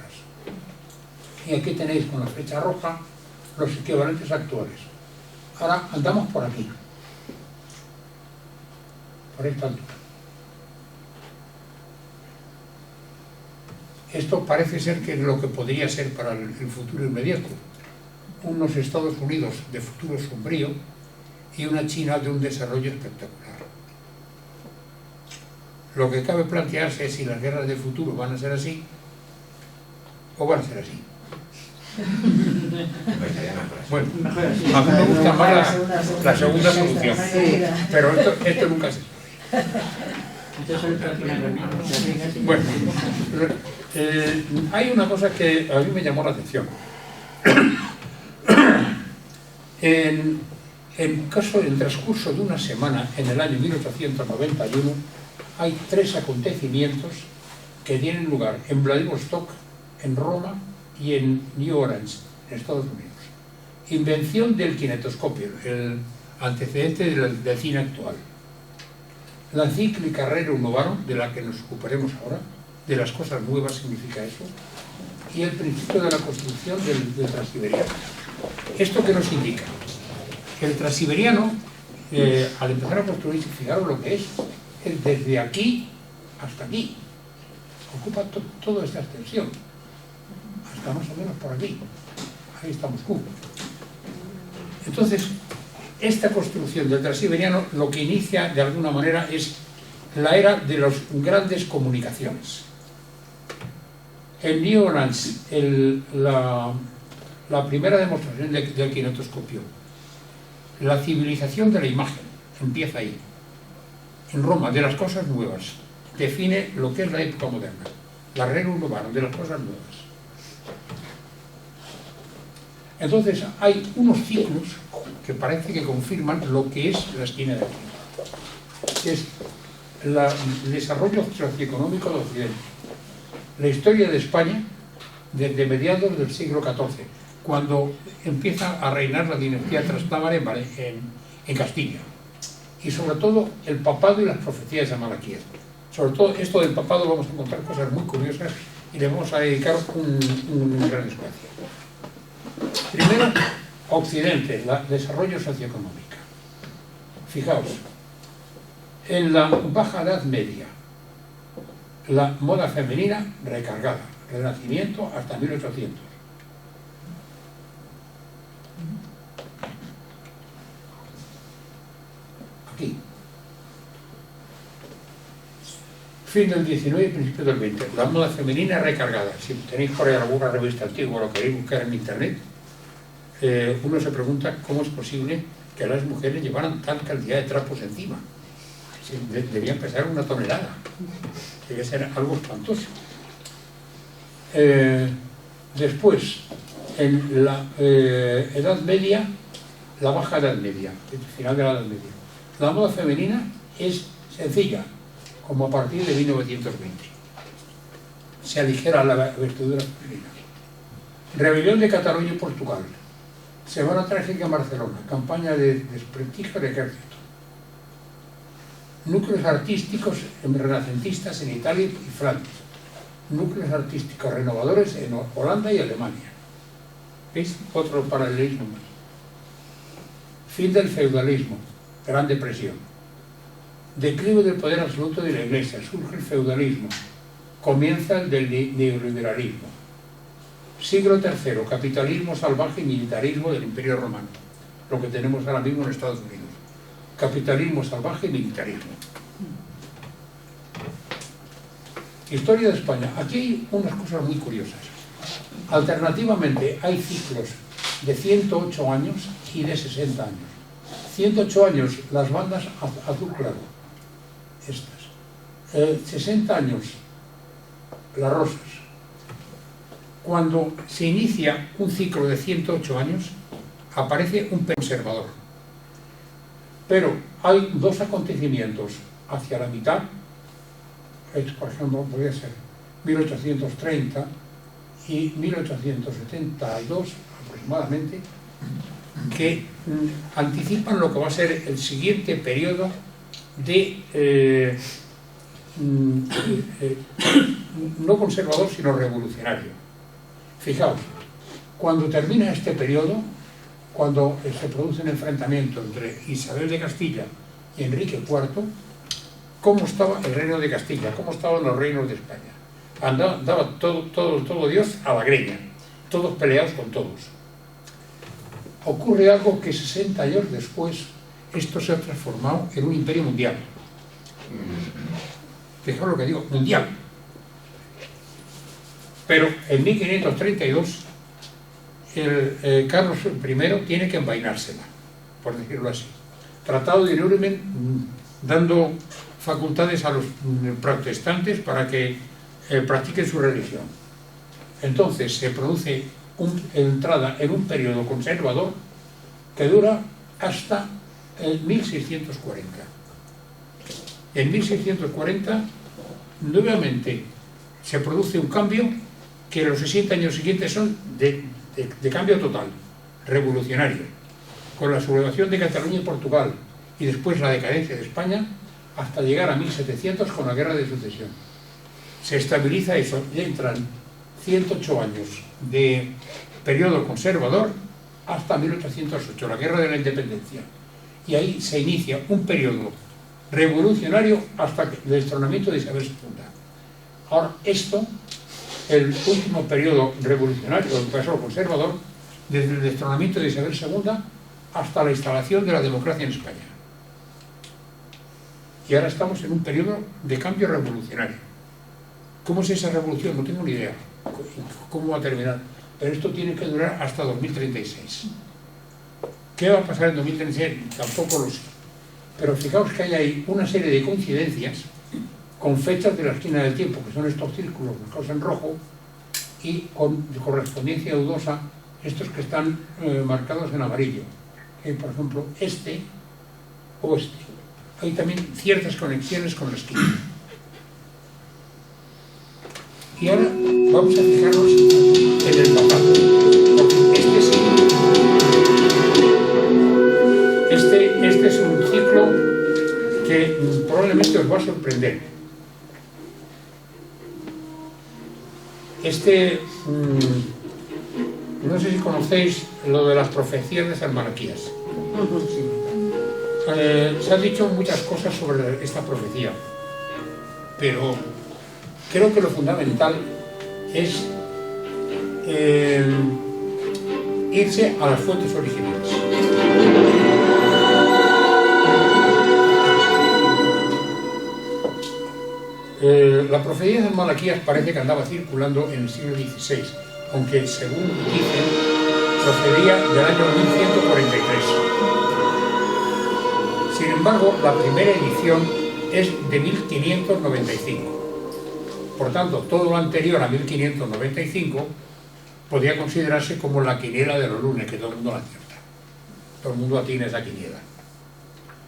Y aquí tenéis con la flecha roja los equivalentes actuales. Ahora andamos por aquí, por esta altura. Esto parece ser que es lo que podría ser para el futuro inmediato. Unos Estados Unidos de futuro sombrío y una China de un desarrollo espectacular. Lo que cabe plantearse es si las guerras del futuro van a ser así o van a ser así. Bueno, a mí me gusta más la segunda solución, pero esto nunca se sabe. Bueno, hay una cosa que a mí me llamó la atención. En el transcurso de una semana, en el año 1891, hay 3 acontecimientos que tienen lugar en Vladivostok, en Roma y en New Orleans, en Estados Unidos. Invención del kinetoscopio, el antecedente del cine actual. La encíclica Rerum Novarum, de la que nos ocuparemos ahora, de las cosas nuevas significa eso, y el principio de la construcción del transiberiano. ¿Esto qué nos indica? Que el transiberiano, al empezar a construirse, fijaros lo que es desde aquí hasta aquí. Ocupa toda esta extensión, hasta más o menos por aquí. Ahí está Moscú. Entonces, esta construcción del transiberiano lo que inicia de alguna manera es la era de las grandes comunicaciones. En New Orleans, la primera demostración del kinetoscopio, la civilización de la imagen, empieza ahí. En Roma, de las cosas nuevas, define lo que es la época moderna, la Rerum Novarum, de las cosas nuevas. Entonces hay unos ciclos que parece que confirman lo que es la esquina de aquí, que es el desarrollo socioeconómico de Occidente, la historia de España desde mediados del siglo XIV, cuando empieza a reinar la dinastía trastámara en Castilla, y sobre todo el papado y las profecías de Malaquías. Sobre todo esto del papado vamos a encontrar cosas muy curiosas y le vamos a dedicar un gran espacio. Primero, Occidente, el desarrollo socioeconómico. Fijaos, en la Baja Edad Media, la moda femenina recargada, Renacimiento hasta 1800. Aquí. Fin del 19 y principio del 20. La moda femenina recargada. Si tenéis por ahí alguna revista antigua o lo queréis buscar en internet, uno se pregunta cómo es posible que las mujeres llevaran tal cantidad de trapos encima. Debían pesar 1 tonelada. Debe ser algo espantoso. Después, en la Edad Media, la Baja Edad Media, el final de la Edad Media, la moda femenina es sencilla, como a partir de 1920. Se aligera la vestidura femenina. Rebelión de Cataluña y Portugal. Semana trágica en Barcelona. Campaña de desprestigio del ejército. Núcleos artísticos renacentistas en Italia y Flandes. Núcleos artísticos renovadores en Holanda y Alemania. ¿Veis? Otro paralelismo más. Fin del feudalismo. Gran Depresión. Declive del poder absoluto de la Iglesia. Surge el feudalismo. Comienza el del neoliberalismo. Siglo III. Capitalismo salvaje y militarismo del Imperio Romano. Lo que tenemos ahora mismo en Estados Unidos. Capitalismo salvaje y militarismo. Historia de España. Aquí hay unas cosas muy curiosas. Alternativamente hay ciclos de 108 años y de 60 años. 108 años las bandas azul claro, estas. 60 años las rosas. Cuando se inicia un ciclo de 108 años, aparece un conservador. Pero hay 2 acontecimientos hacia la mitad, por ejemplo, podría ser 1830 y 1872 aproximadamente, que anticipan lo que va a ser el siguiente periodo de no conservador sino revolucionario. Fijaos, cuando termina este periodo, cuando se produce un enfrentamiento entre Isabel de Castilla y Enrique IV, ¿cómo estaba el reino de Castilla? ¿Cómo estaban los reinos de España? Daba todo Dios a la greña, todos peleados con todos. Ocurre algo que 60 años después esto se ha transformado en un imperio mundial. fijaos lo que digo, mundial. Pero en 1532 Carlos I tiene que envainársela, por decirlo así. Tratado de Nuremberg, dando facultades a los protestantes para que practiquen su religión. Entonces se produce entrada en un periodo conservador que dura hasta el 1640. En 1640 nuevamente se produce un cambio que en los 60 años siguientes son de cambio total, revolucionario, con la sublevación de Cataluña y Portugal y después la decadencia de España hasta llegar a 1700 con la Guerra de Sucesión. Se estabiliza eso y entran 108 años de periodo conservador hasta 1808, la Guerra de la Independencia. Y ahí se inicia un periodo revolucionario hasta el destronamiento de Isabel II. Ahora, esto, el último periodo revolucionario, el periodo conservador, desde el destronamiento de Isabel II hasta la instalación de la democracia en España. Y ahora estamos en un periodo de cambio revolucionario. ¿Cómo es esa revolución? No tengo ni idea. ¿Cómo va a terminar? Pero esto tiene que durar hasta 2036. ¿Qué va a pasar en 2036? Tampoco lo sé. Pero fijaos que hay ahí una serie de coincidencias con fechas de la esquina del tiempo, que son estos círculos marcados en rojo, y con correspondencia dudosa estos que están marcados en amarillo. Por ejemplo, este o este. Hay también ciertas conexiones con la esquina. Y ahora vamos a fijarnos en el papado, porque este es un ciclo que probablemente os va a sorprender. No sé si conocéis lo de las profecías de San Malaquías. Se han dicho muchas cosas sobre esta profecía, pero creo que lo fundamental es irse a las fuentes originales. La profecía de Malaquías parece que andaba circulando en el siglo XVI, aunque según dicen procedía del año 1143. Sin embargo, la primera edición es de 1595. Por tanto, todo lo anterior a 1595 podría considerarse como la quiniela de los lunes, que todo el mundo la acierta. Todo el mundo atina esa quiniela.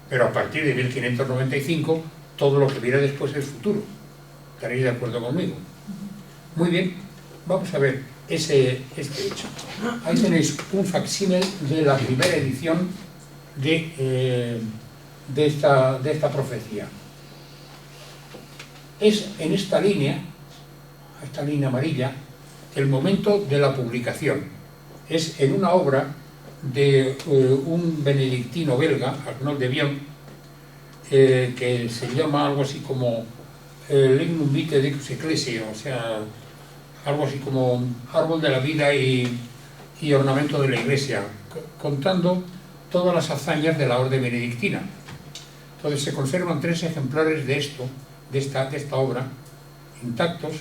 Pero a partir de 1595, todo lo que viene después es futuro. ¿Estaréis de acuerdo conmigo? Muy bien, vamos a ver este hecho. Ahí tenéis un facsímil de la primera edición de esta profecía. Es en esta línea amarilla, el momento de la publicación. Es en una obra de un benedictino belga, Arnaud de Vion, que se llama algo así como Lignum Vitae Decus Ecclesiae, o sea, algo así como árbol de la vida y ornamento de la iglesia, contando todas las hazañas de la orden benedictina. Entonces se conservan 3 ejemplares de esta obra intactos.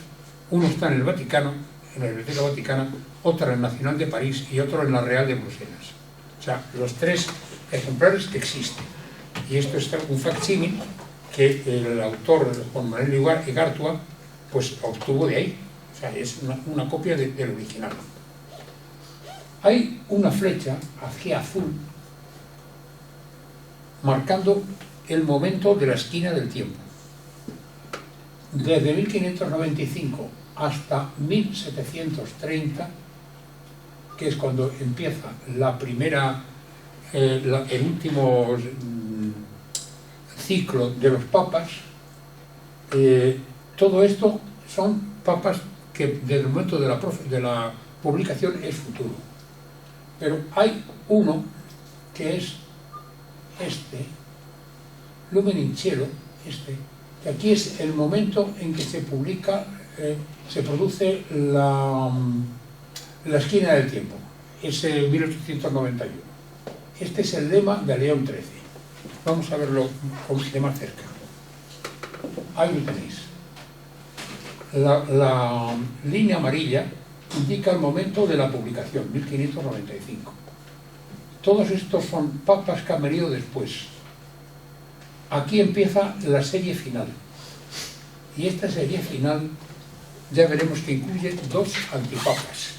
Uno está en el Vaticano, en la Biblioteca Vaticana, otro en el Nacional de París y otro en la Real de Bruselas. O sea, los 3 ejemplares que existen. Y esto es un facsímil que el autor, Juan Manuel Igartua, pues obtuvo de ahí. O sea, es una copia del original. Hay una flecha hacia azul marcando el momento de la esquina del tiempo. Desde 1595 hasta 1730, que es cuando empieza la primera, el último ciclo de los papas, todo esto son papas que desde el momento de la publicación es futuro. Pero hay uno que es Lumen in Cielo, que aquí es el momento en que se publica, se produce la esquina del tiempo, es en 1891. Este es el lema de León XIII. Vamos a verlo de más cerca. Ahí lo tenéis. La línea amarilla indica el momento de la publicación, 1595. Todos estos son papas que han venido después. Aquí empieza la serie final. Y esta serie final ya veremos que incluye 2 antipapas.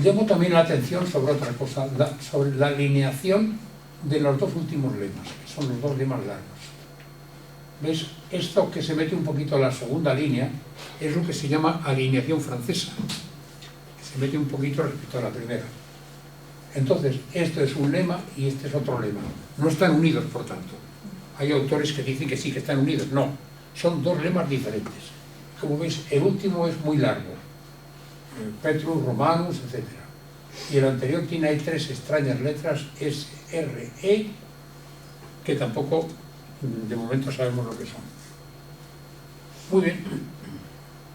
Llamo también la atención sobre otra cosa, sobre la alineación de los 2 últimos lemas, que son los 2 lemas largos. ¿Ves? Esto que se mete un poquito a la segunda línea es lo que se llama alineación francesa, que se mete un poquito respecto a la primera. Entonces, esto es un lema y este es otro lema. No están unidos, por tanto. Hay autores que dicen que sí, que están unidos. No, son 2 lemas diferentes. Como veis, el último es muy largo, Petrus, Romanus, etc. Y el anterior tiene ahí 3 extrañas letras, S, R, E, que tampoco de momento sabemos lo que son. Muy bien,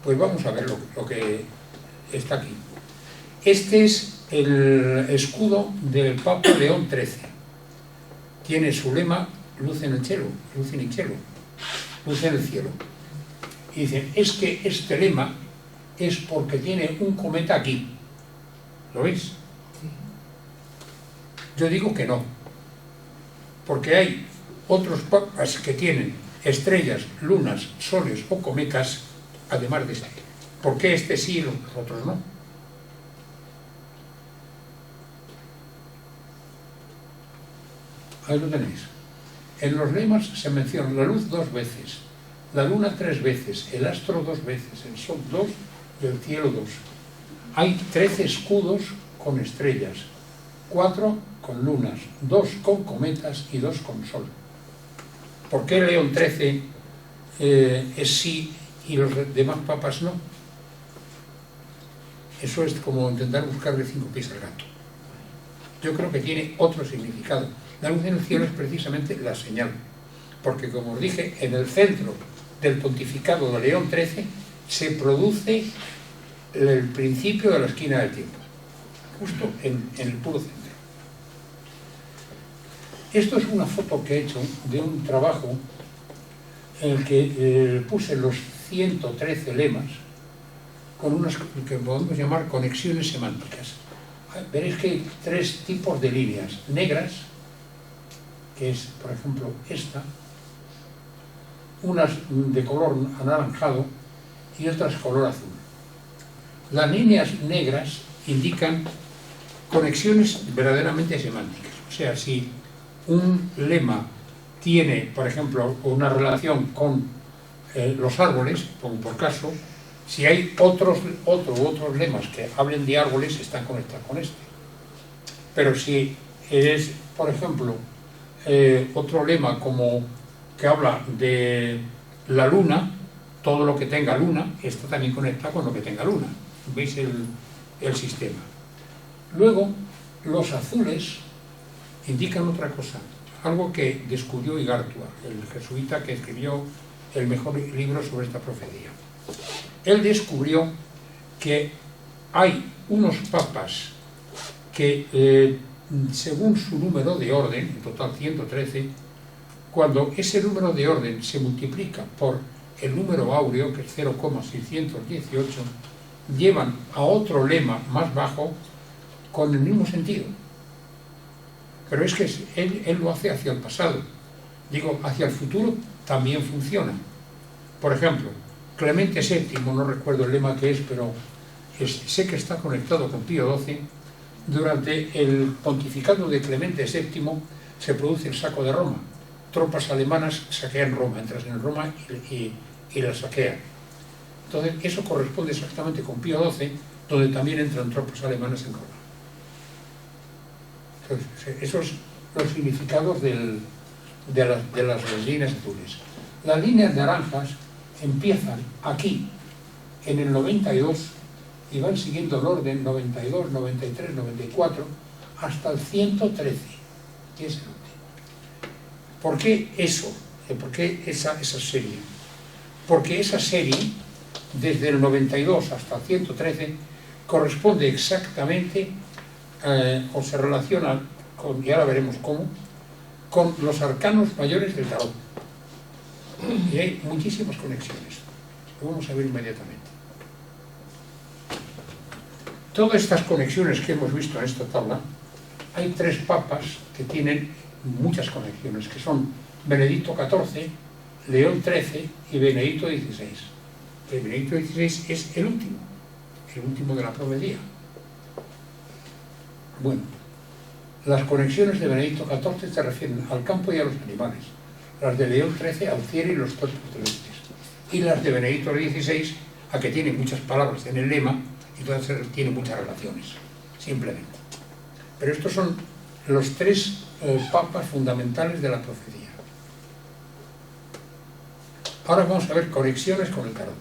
pues vamos a ver lo que está aquí. Este es el escudo del Papa León XIII. Tiene su lema, luz en el cielo, luz in cielo, luz en el cielo. Y dicen, es que este lema es porque tiene un cometa aquí. ¿Lo veis? Yo digo que no, porque hay otros papas que tienen estrellas, lunas, soles o cometas, además de este. ¿Por qué este sí y los otros no? Ahí lo tenéis. En los lemas se menciona la luz 2 veces, la luna 3 veces, el astro 2 veces, el sol 2 y el cielo 2. Hay 13 escudos con estrellas, 4 con lunas, 2 con cometas y 2 con sol. ¿Por qué León XIII es sí y los demás papas no? Eso es como intentar buscarle 5 pies al gato. Yo creo que tiene otro significado. La luz en el cielo es precisamente la señal, porque como os dije, en el centro del pontificado de León XIII se produce el principio de la esquina del tiempo, justo en el puro centro. Esto es una foto que he hecho de un trabajo en el que puse los 113 lemas con unas que podemos llamar conexiones semánticas. Veréis que hay 3 tipos de líneas negras, que es, por ejemplo, esta, unas de color anaranjado y otras color azul. Las líneas negras indican conexiones verdaderamente semánticas. O sea, si un lema tiene, por ejemplo, una relación con los árboles, como por caso, si hay otros lemas que hablen de árboles, están conectados con este. Pero si es, por ejemplo, otro lema como que habla de la luna, todo lo que tenga luna está también conectado con lo que tenga luna. ¿Veis el sistema? Luego, los azules indican otra cosa, algo que descubrió Igartua, el jesuita que escribió el mejor libro sobre esta profecía. Él descubrió que hay unos papas que, según su número de orden, en total 113, cuando ese número de orden se multiplica por el número áureo, que es 0,618, llevan a otro lema más bajo con el mismo sentido. Pero es que él lo hace hacia el pasado. Digo, hacia el futuro también funciona. Por ejemplo, Clemente VII, no recuerdo el lema que es, pero sé que está conectado con Pío XII. Durante el pontificado de Clemente VII se produce el saco de Roma. Tropas alemanas saquean Roma, entran en Roma y la saquean. Entonces, eso corresponde exactamente con Pío XII, donde también entran tropas alemanas en Roma. Entonces, esos son los significados de las líneas azules. Las líneas naranjas empiezan aquí, en el 92, y van siguiendo el orden 92, 93, 94, hasta el 113, que es el último. ¿Por qué eso? ¿Por qué esa serie? Porque esa serie, desde el 92 hasta el 113, corresponde exactamente, o se relaciona con, y ahora veremos cómo, con los arcanos mayores del tarot. Y hay muchísimas conexiones. Lo vamos a ver inmediatamente. Todas estas conexiones que hemos visto en esta tabla, hay tres papas que tienen muchas conexiones, que son Benedicto XIV, León XIII y Benedicto XVI. El Benedicto XVI es el último de la profecía. Bueno, las conexiones de Benedicto XIV se refieren al campo y a los animales, las de León XIII al cielo y los cuerpos celestes, y las de Benedicto XVI a que tiene muchas palabras en el lema y entonces tiene muchas relaciones, simplemente. Pero estos son los tres papas fundamentales de la profecía. Ahora vamos a ver conexiones con el tarot.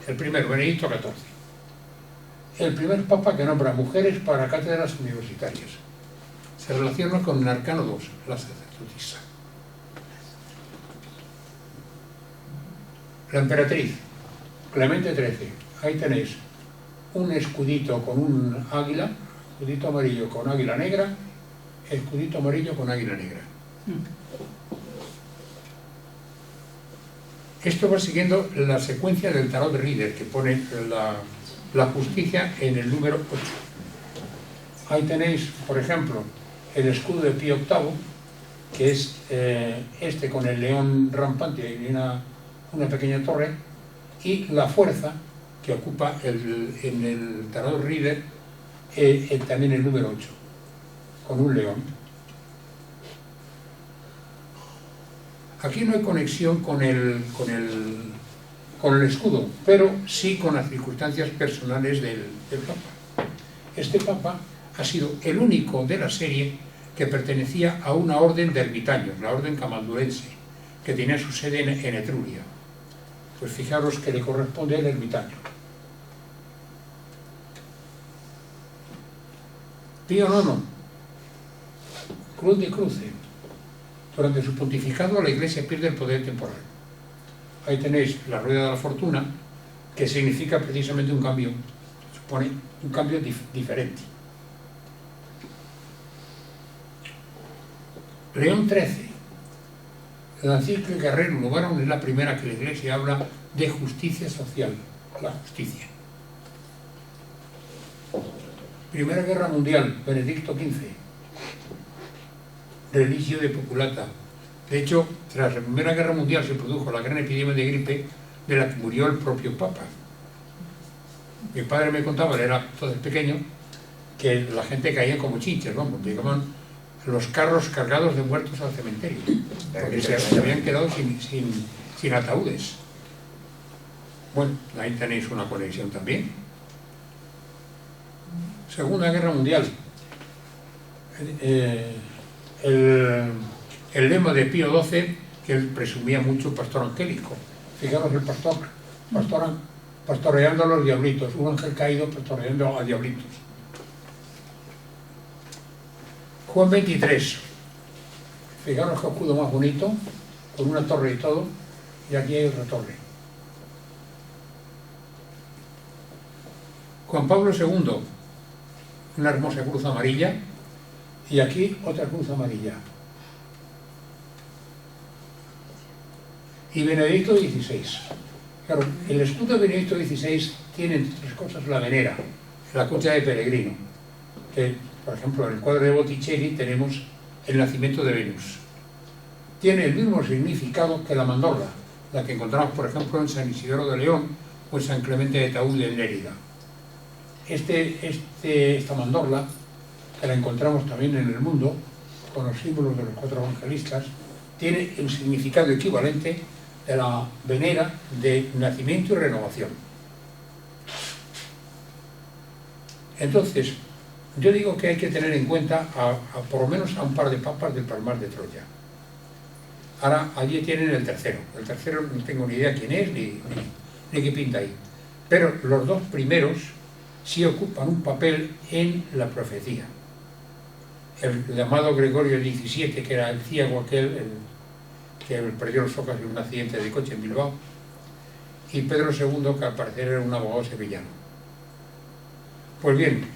El primero, Benedicto XIV. El primer papa que nombra mujeres para cátedras universitarias. Se relaciona con el arcano 2, la sacerdotisa. La emperatriz, Clemente XIII. Ahí tenéis un escudito con un águila, escudito amarillo con águila negra, escudito amarillo con águila negra. Esto va siguiendo la secuencia del tarot de Rider, que pone la justicia en el número 8. Ahí tenéis, por ejemplo, el escudo de Pío VIII, que es este con el león rampante y una pequeña torre, y la fuerza que ocupa en el tarot de Rider también el número 8, con un león. Aquí no hay conexión con el escudo, pero sí con las circunstancias personales del Papa. Este Papa ha sido el único de la serie que pertenecía a una orden de ermitaños, la orden camaldulense, que tenía su sede en Etruria. Pues fijaros que le corresponde el ermitaño. Pío IX, Cruz de Cruce. Durante su pontificado la Iglesia pierde el poder temporal. Ahí tenéis la rueda de la fortuna, que significa precisamente un cambio, supone un cambio diferente. León XIII, la encíclica Rerum Novarum es la primera que la Iglesia habla de justicia social, la justicia. Primera Guerra Mundial, Benedicto XV. Religio de Populata. De hecho, tras la Primera Guerra Mundial se produjo la gran epidemia de gripe de la que murió el propio Papa. Mi padre me contaba, él era entonces pequeño, que la gente caía como chinches, vamos, llegaban los carros cargados de muertos al cementerio, porque se habían quedado sin ataúdes. Bueno, ahí tenéis una conexión también. Segunda Guerra Mundial. El lema de Pío XII, que él presumía mucho pastor angélico. Fijaros el pastoreando a los diablitos, un ángel caído pastoreando a diablitos. Juan XXIII, fijaros qué escudo más bonito, con una torre y todo, y aquí hay otra torre. Juan Pablo II, una hermosa cruz amarilla, y aquí otra cruz amarilla. Y Benedicto XVI. Claro, el escudo de Benedicto XVI tiene, entre otras cosas, la venera, la concha de peregrino. Que, por ejemplo, en el cuadro de Botticelli tenemos el nacimiento de Venus. Tiene el mismo significado que la mandorla, la que encontramos, por ejemplo, en San Isidoro de León o en San Clemente de Taúd en Lérida. Esta mandorla, que la encontramos también en el mundo, con los símbolos de los 4 evangelistas, tiene el significado equivalente de la venera de nacimiento y renovación. Entonces, yo digo que hay que tener en cuenta por lo menos a un par de papas del Palmar de Troya. Ahora, allí tienen el tercero. El tercero no tengo ni idea quién es ni qué pinta ahí. Pero los dos primeros sí ocupan un papel en la profecía. El llamado Gregorio XVII, que era el ciego aquel, que perdió los ojos en un accidente de coche en Bilbao, y Pedro II, que al parecer era un abogado sevillano. Pues bien,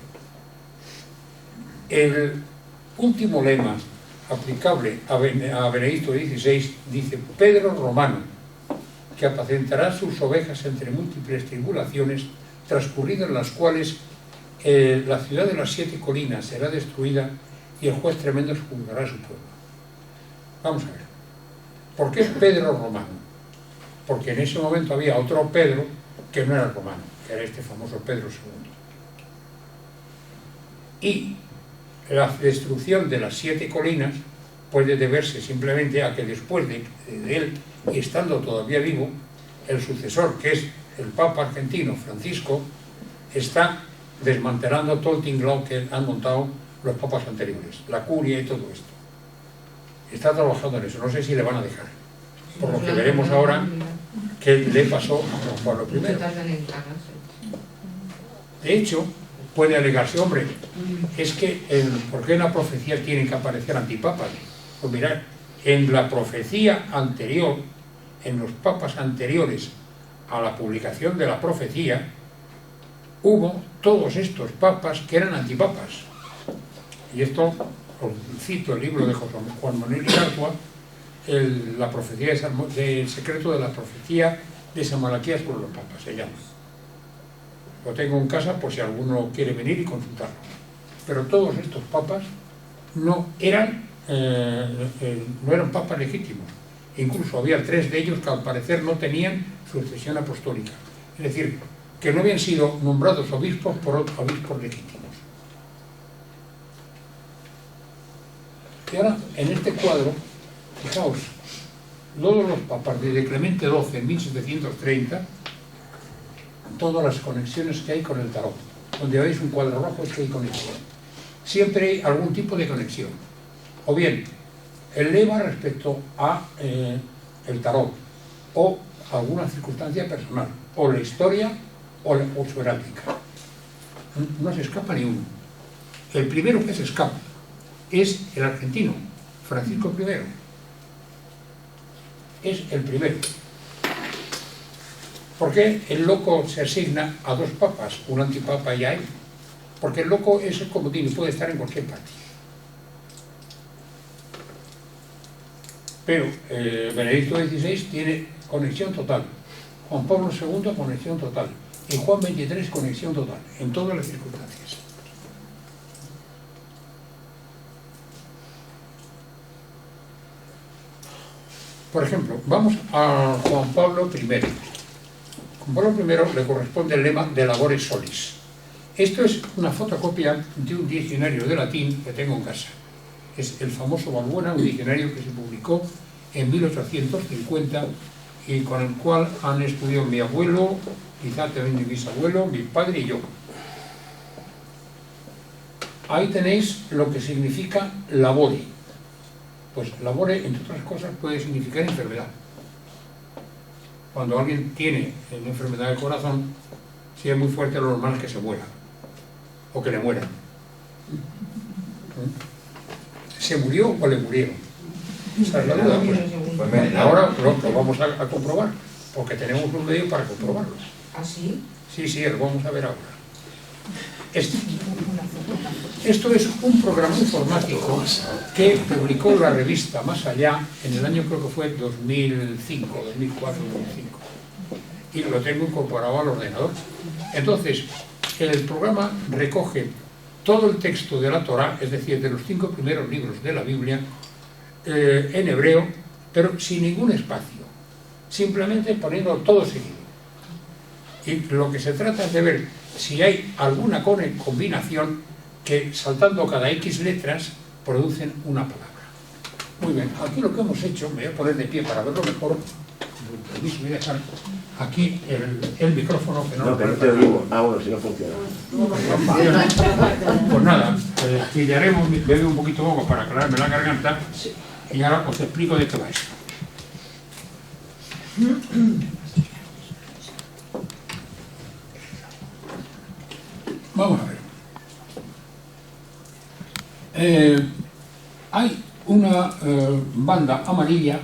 el último lema aplicable a Benedicto XVI dice: Pedro Romano, que apacentará sus ovejas entre múltiples tribulaciones, transcurridas las cuales la ciudad de las 7 colinas será destruida y el juez tremendo juzgará a su pueblo. Vamos a ver. ¿Por qué Pedro romano? Porque en ese momento había otro Pedro que no era romano, que era este famoso Pedro II. Y la destrucción de las 7 colinas puede deberse simplemente a que después de él, y estando todavía vivo, el sucesor, que es el Papa argentino Francisco, está desmantelando todo el tinglao que han montado los papas anteriores, la curia y todo esto. Está trabajando en eso, no sé si le van a dejar, por lo que veremos ahora qué le pasó a Juan Pablo I. De hecho, puede alegarse, hombre, es que ¿por qué en la profecía tienen que aparecer antipapas? Pues mirad, en la profecía anterior, en los papas anteriores a la publicación de la profecía, hubo todos estos papas que eran antipapas. Y esto, os cito el libro de José Juan Manuel Igartua, la profecía del secreto de la profecía de San Malaquías por los papas, se llama. Lo tengo en casa por si alguno quiere venir y consultarlo. Pero todos estos papas no eran papas legítimos. Incluso había 3 de ellos que al parecer no tenían sucesión apostólica. Es decir, que no habían sido nombrados obispos por obispos legítimos. Y ahora, en este cuadro, fijaos, todos los papas desde Clemente XII en 1730, todas las conexiones que hay con el tarot. Donde veis un cuadro rojo es que hay conexión. Siempre hay algún tipo de conexión. O bien, el lema respecto a el tarot, o alguna circunstancia personal, o la historia, o su heráldica. No se escapa ni uno. El primero que se escapa es el argentino, Francisco I. Es el primero. ¿Por qué el loco se asigna a 2 papas, un antipapa y a él? Porque el loco es el comodín y puede estar en cualquier parte. Pero Benedicto XVI tiene conexión total, Juan Pablo II conexión total, y Juan XXIII conexión total, en todas las circunstancias. Por ejemplo, vamos a Juan Pablo I. Juan Pablo I le corresponde el lema de Labores Solis. Esto es una fotocopia de un diccionario de latín que tengo en casa. Es el famoso Balbuena, un diccionario que se publicó en 1850 y con el cual han estudiado mi abuelo, quizá también mi bisabuelo, mi padre y yo. Ahí tenéis lo que significa labore. Pues labore, entre otras cosas, puede significar enfermedad. Cuando alguien tiene una enfermedad del corazón, si es muy fuerte, lo normal es que se muera o que le mueran. ¿Se murió o le murieron? Esa es la duda. Pues ahora lo vamos a comprobar, porque tenemos un medio para comprobarlo. ¿Ah, sí? Sí, lo vamos a ver ahora. Esto es un programa informático que publicó la revista Más Allá en el año, creo que fue 2005, 2004, 2005. Y lo tengo incorporado al ordenador. Entonces, el programa recoge todo el texto de la Torá, es decir, de los 5 primeros libros de la Biblia, en hebreo, pero sin ningún espacio, simplemente poniendo todo seguido. Y lo que se trata es de ver si hay alguna combinación que, saltando cada X letras, producen una palabra. Muy bien, aquí lo que hemos hecho, me voy a poner de pie para verlo mejor. Permiso, voy a dejar aquí el micrófono que no pero te digo, bueno, si no funciona. Pues nada, pillaremos, bebo un poquito de agua para aclararme la garganta y ahora os explico de qué va esto. Vamos a ver. Hay una banda amarilla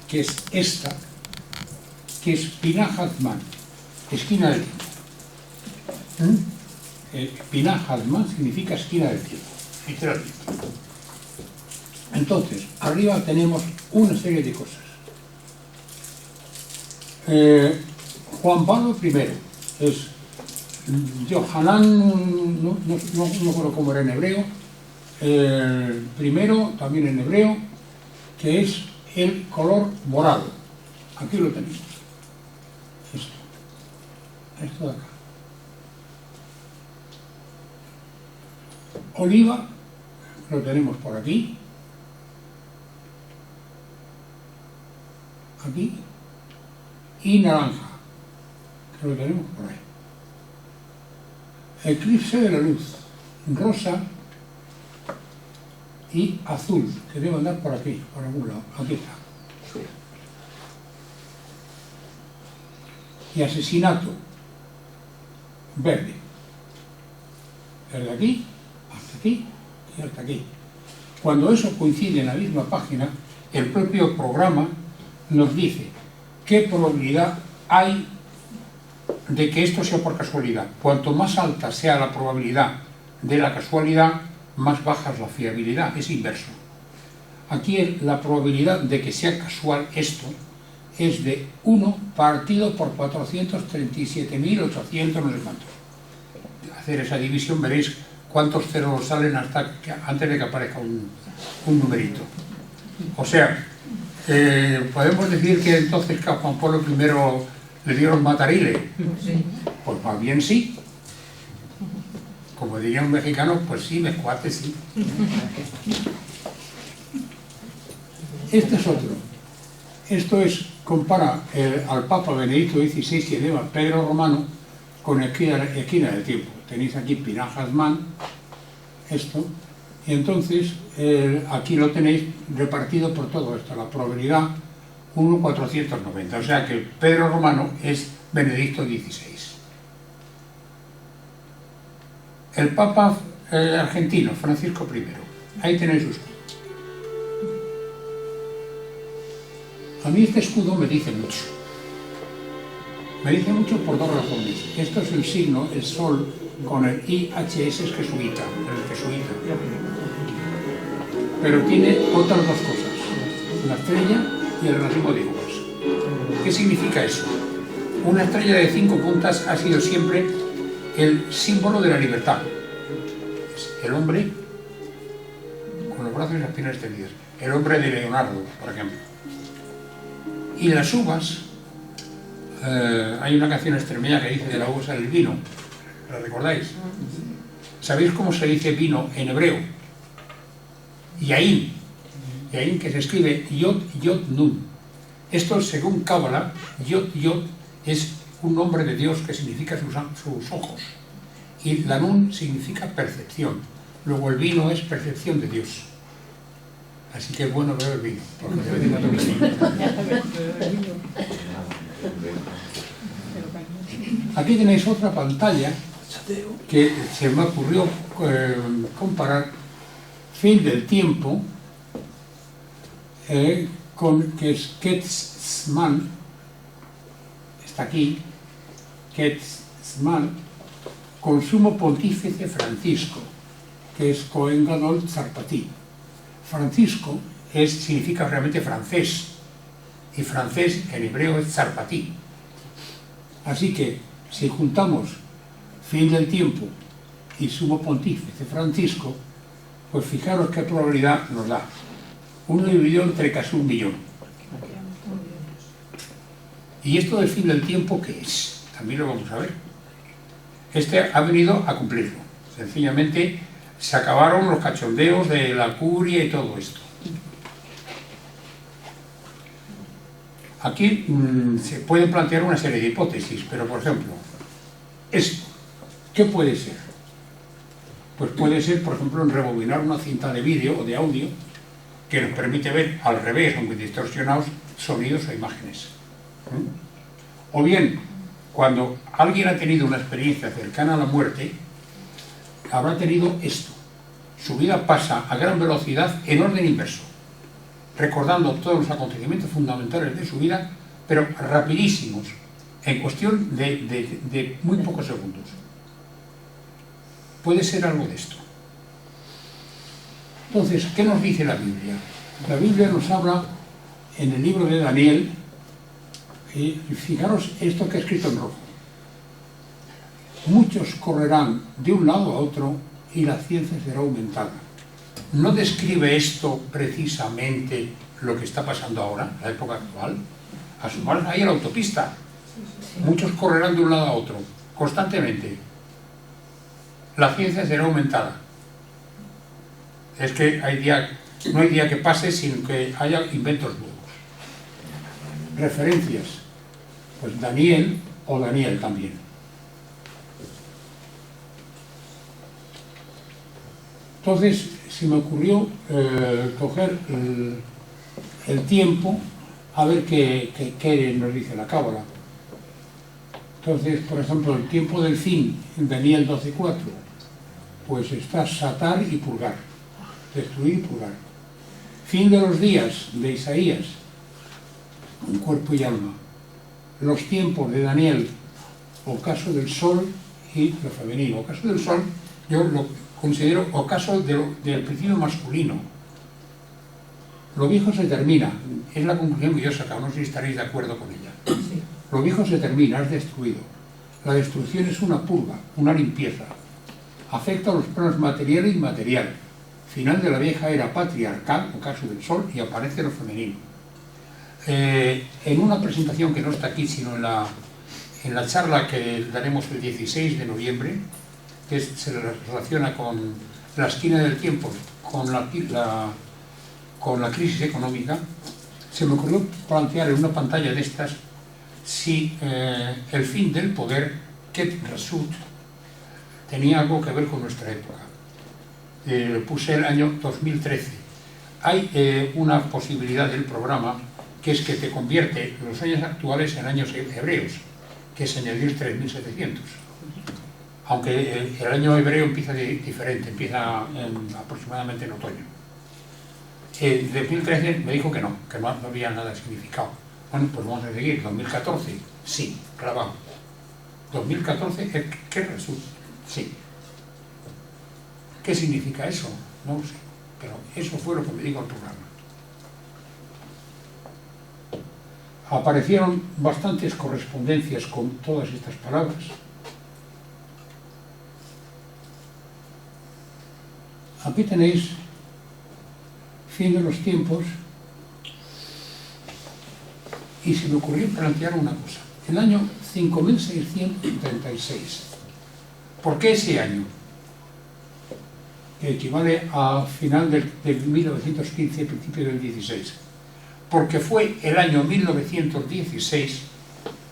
que es esta, que es Pinah Hazman, esquina del tiempo. Pinah Hazman significa esquina del tiempo, literalmente. Entonces, arriba tenemos una serie de cosas. Juan Pablo I es Yohanan, no recuerdo cómo era en hebreo, primero, también en hebreo, que es el color morado. Aquí lo tenéis. Esto de acá. Oliva, lo tenemos por aquí. Aquí. Y naranja, que lo tenemos por ahí. Eclipse de la luz, rosa y azul, que debe andar por aquí, por algún lado. Aquí está. Y asesinato, verde. Desde aquí hasta aquí y hasta aquí. Cuando eso coincide en la misma página, el propio programa nos dice qué probabilidad hay de que esto sea por casualidad. Cuanto más alta sea la probabilidad de la casualidad, más baja es la fiabilidad, es inverso. Aquí la probabilidad de que sea casual esto es de 1 partido por 437.800 no sé cuántos. Hacer esa división veréis cuántos ceros salen antes de que aparezca un numerito. O sea, podemos decir que entonces que a Juan Pablo I le dieron matarile. Pues más bien sí. Como diría un mexicano, pues sí, mezcuate sí. Este es otro. Esto es, compara al Papa Benedicto XVI que lleva Pedro Romano con esquina del tiempo. Tenéis aquí Pinahasman, esto, y entonces aquí lo tenéis repartido por todo esto, la probabilidad 1,490, o sea que Pedro Romano es Benedicto XVI. El Papa argentino, Francisco I, ahí tenéis su escudo. A mí este escudo me dice mucho. Me dice mucho por dos razones. Esto es el signo, el sol, con el IHS jesuita, el jesuita. Pero tiene otras dos cosas, la estrella y el racimo de uvas. ¿Qué significa eso? Una estrella de 5 puntas ha sido siempre el símbolo de la libertad. Es el hombre con los brazos y las piernas extendidas. El hombre de Leonardo, por ejemplo. Y las uvas, hay una canción extremeña que dice de la uva sale el vino. ¿La recordáis? ¿Sabéis cómo se dice vino en hebreo? Yaín. Yaín, que se escribe Yod Yod Nun. Esto, según Cábala, Yod Yod es un nombre de Dios que significa sus ojos. Y la Nun significa percepción. Luego el vino es percepción de Dios. Así que es bueno beber vino, porque de vez en cuando vino. Aquí tenéis otra pantalla que se me ocurrió comparar fin del tiempo con que es Ketzman, está aquí, Ketzman, con sumo pontífice Francisco, que es Cohen Gadol Tzarpatí. Francisco significa realmente francés, y francés en hebreo es Tzarpatí. Así que si juntamos fin del tiempo y sumo pontífice Francisco, pues fijaros qué probabilidad nos da. 1 dividido entre casi 1 millón. ¿Y esto del fin del tiempo qué es? También lo vamos a ver. Este ha venido a cumplirlo. Sencillamente se acabaron los cachondeos de la curia y todo esto. Aquí se puede plantear una serie de hipótesis, pero por ejemplo, esto, ¿qué puede ser? Pues puede ser, por ejemplo, en rebobinar una cinta de vídeo o de audio que nos permite ver al revés, aunque distorsionados, sonidos o imágenes. O bien, cuando alguien ha tenido una experiencia cercana a la muerte, habrá tenido esto. Su vida pasa a gran velocidad en orden inverso, recordando todos los acontecimientos fundamentales de su vida, pero rapidísimos, en cuestión de muy pocos segundos. Puede ser algo de esto. Entonces, ¿qué nos dice la Biblia? La Biblia nos habla en el libro de Daniel, Y fijaros esto que he escrito en rojo. Muchos correrán de un lado a otro y la ciencia será aumentada. ¿No describe esto precisamente lo que está pasando ahora, la época actual? Asumamos ahí en la autopista. Muchos correrán de un lado a otro, constantemente. La ciencia será aumentada. Es que no hay día que pase sin que haya inventos nuevos. Referencias. Pues Daniel o Daniel también. Entonces se me ocurrió coger el tiempo a ver qué nos dice la cábala. Entonces, por ejemplo, el tiempo del fin en Daniel 12:4, pues está satar y purgar, destruir y purgar. Fin de los días de Isaías, en cuerpo y alma. Los tiempos de Daniel, ocaso del sol y lo femenino. Ocaso del sol yo lo considero ocaso del principio masculino. Lo viejo se termina, es la conclusión que yo he sacado, no sé si estaréis de acuerdo con ella. Sí. Lo viejo se termina, es destruido. La destrucción es una purga, una limpieza. Afecta a los planos material e inmaterial. Final de la vieja era patriarcal, ocaso del sol, y aparece lo femenino. En una presentación que no está aquí, sino en la charla que daremos el 16 de noviembre, que se relaciona con la esquina del tiempo, con la crisis económica, se me ocurrió plantear en una pantalla de estas si el fin del poder, Ket Rasut, tenía algo que ver con nuestra época. Puse el año 2013. Hay una posibilidad del programa que es que te convierte los años actuales en años hebreos, que es en el 3700. Aunque el año hebreo empieza diferente, empieza aproximadamente en otoño. En 2013 me dijo que no había nada de significado. Bueno, pues vamos a seguir. 2014, sí, clavado. 2014, ¿qué resulta? Sí. ¿Qué significa eso? No lo sé, pero eso fue lo que me dijo el programa. Aparecieron bastantes correspondencias con todas estas palabras. Aquí tenéis fin de los tiempos y se me ocurrió plantear una cosa. El año 5636. ¿Por qué ese año? Que equivale a final del 1915, principio del 16. Porque fue el año 1916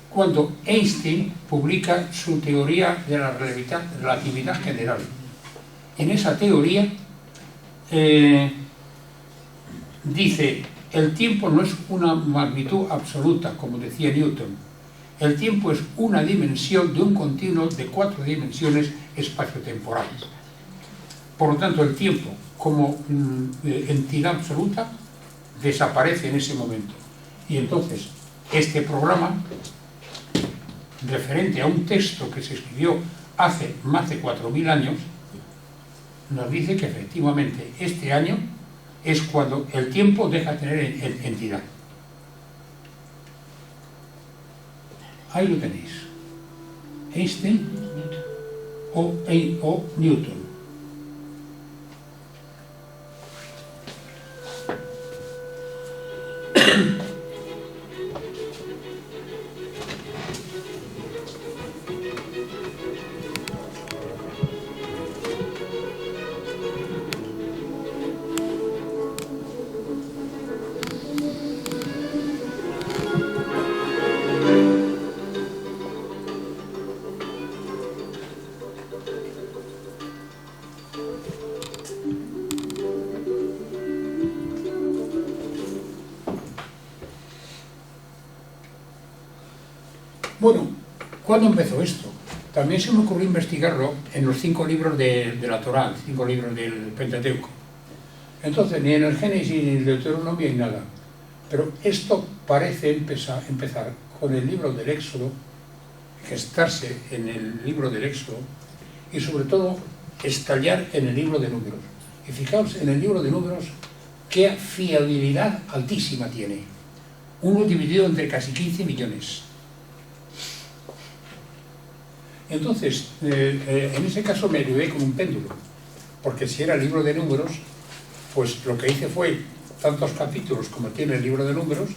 cuando Einstein publica su teoría de la relatividad general. En esa teoría dice, el tiempo no es una magnitud absoluta, como decía Newton. El tiempo es una dimensión de un continuo de 4 dimensiones espaciotemporales. Por lo tanto, el tiempo como entidad absoluta desaparece en ese momento. Y entonces, este programa, referente a un texto que se escribió hace más de 4000 años, nos dice que efectivamente este año es cuando el tiempo deja de tener entidad. Ahí lo tenéis. Einstein o Newton. Bueno, ¿cuándo empezó esto? También se me ocurrió investigarlo en los 5 libros de la Torá, 5 libros del Pentateuco. Entonces, ni en el Génesis ni en el Deuteronomio hay nada. Pero esto parece empezar con el libro del Éxodo, gestarse en el libro del Éxodo y sobre todo estallar en el libro de Números. Y fijaos en el libro de Números qué fiabilidad altísima tiene. uno dividido entre casi 15 millones. Entonces, en ese caso me ayudé con un péndulo, porque si era libro de números, pues lo que hice fue tantos capítulos como tiene el libro de números,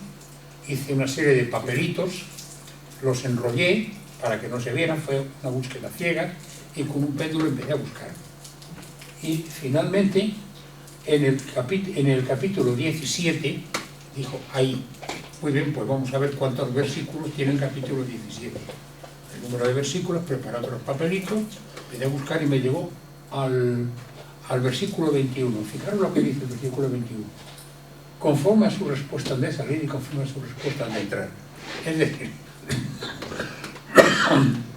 hice una serie de papelitos, los enrollé para que no se vieran, fue una búsqueda ciega, y con un péndulo empecé a buscar. Y finalmente, en el capítulo 17, dijo, ahí, muy bien, pues vamos a ver cuántos versículos tiene el capítulo 17. El número de versículos, preparé otros papelitos, empecé a buscar y me llegó al versículo 21. Fijaros lo que dice el versículo 21. Conforme a su respuesta han de salir y conforme a su respuesta han de entrar. Es decir,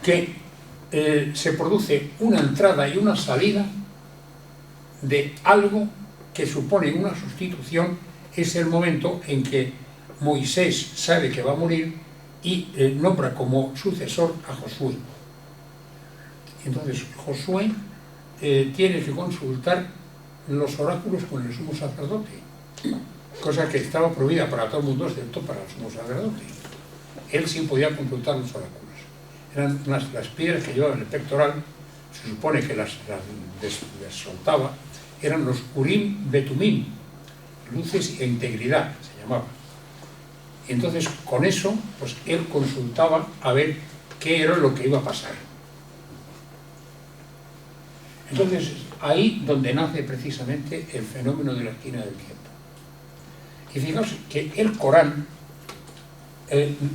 que se produce una entrada y una salida de algo que supone una sustitución. Es el momento en que Moisés sabe que va a morir y nombra como sucesor a Josué. Entonces Josué tiene que consultar los oráculos con el sumo sacerdote, cosa que estaba prohibida para todo el mundo excepto para el sumo sacerdote. Él sí podía consultar los oráculos. Eran las piedras que llevaba en el pectoral, se supone que las soltaba, eran los Urim Betumim, luces e integridad se llamaba. Y entonces con eso pues él consultaba a ver qué era lo que iba a pasar. Entonces ahí donde nace precisamente el fenómeno de la esquina del tiempo. Y fijaos que el Corán,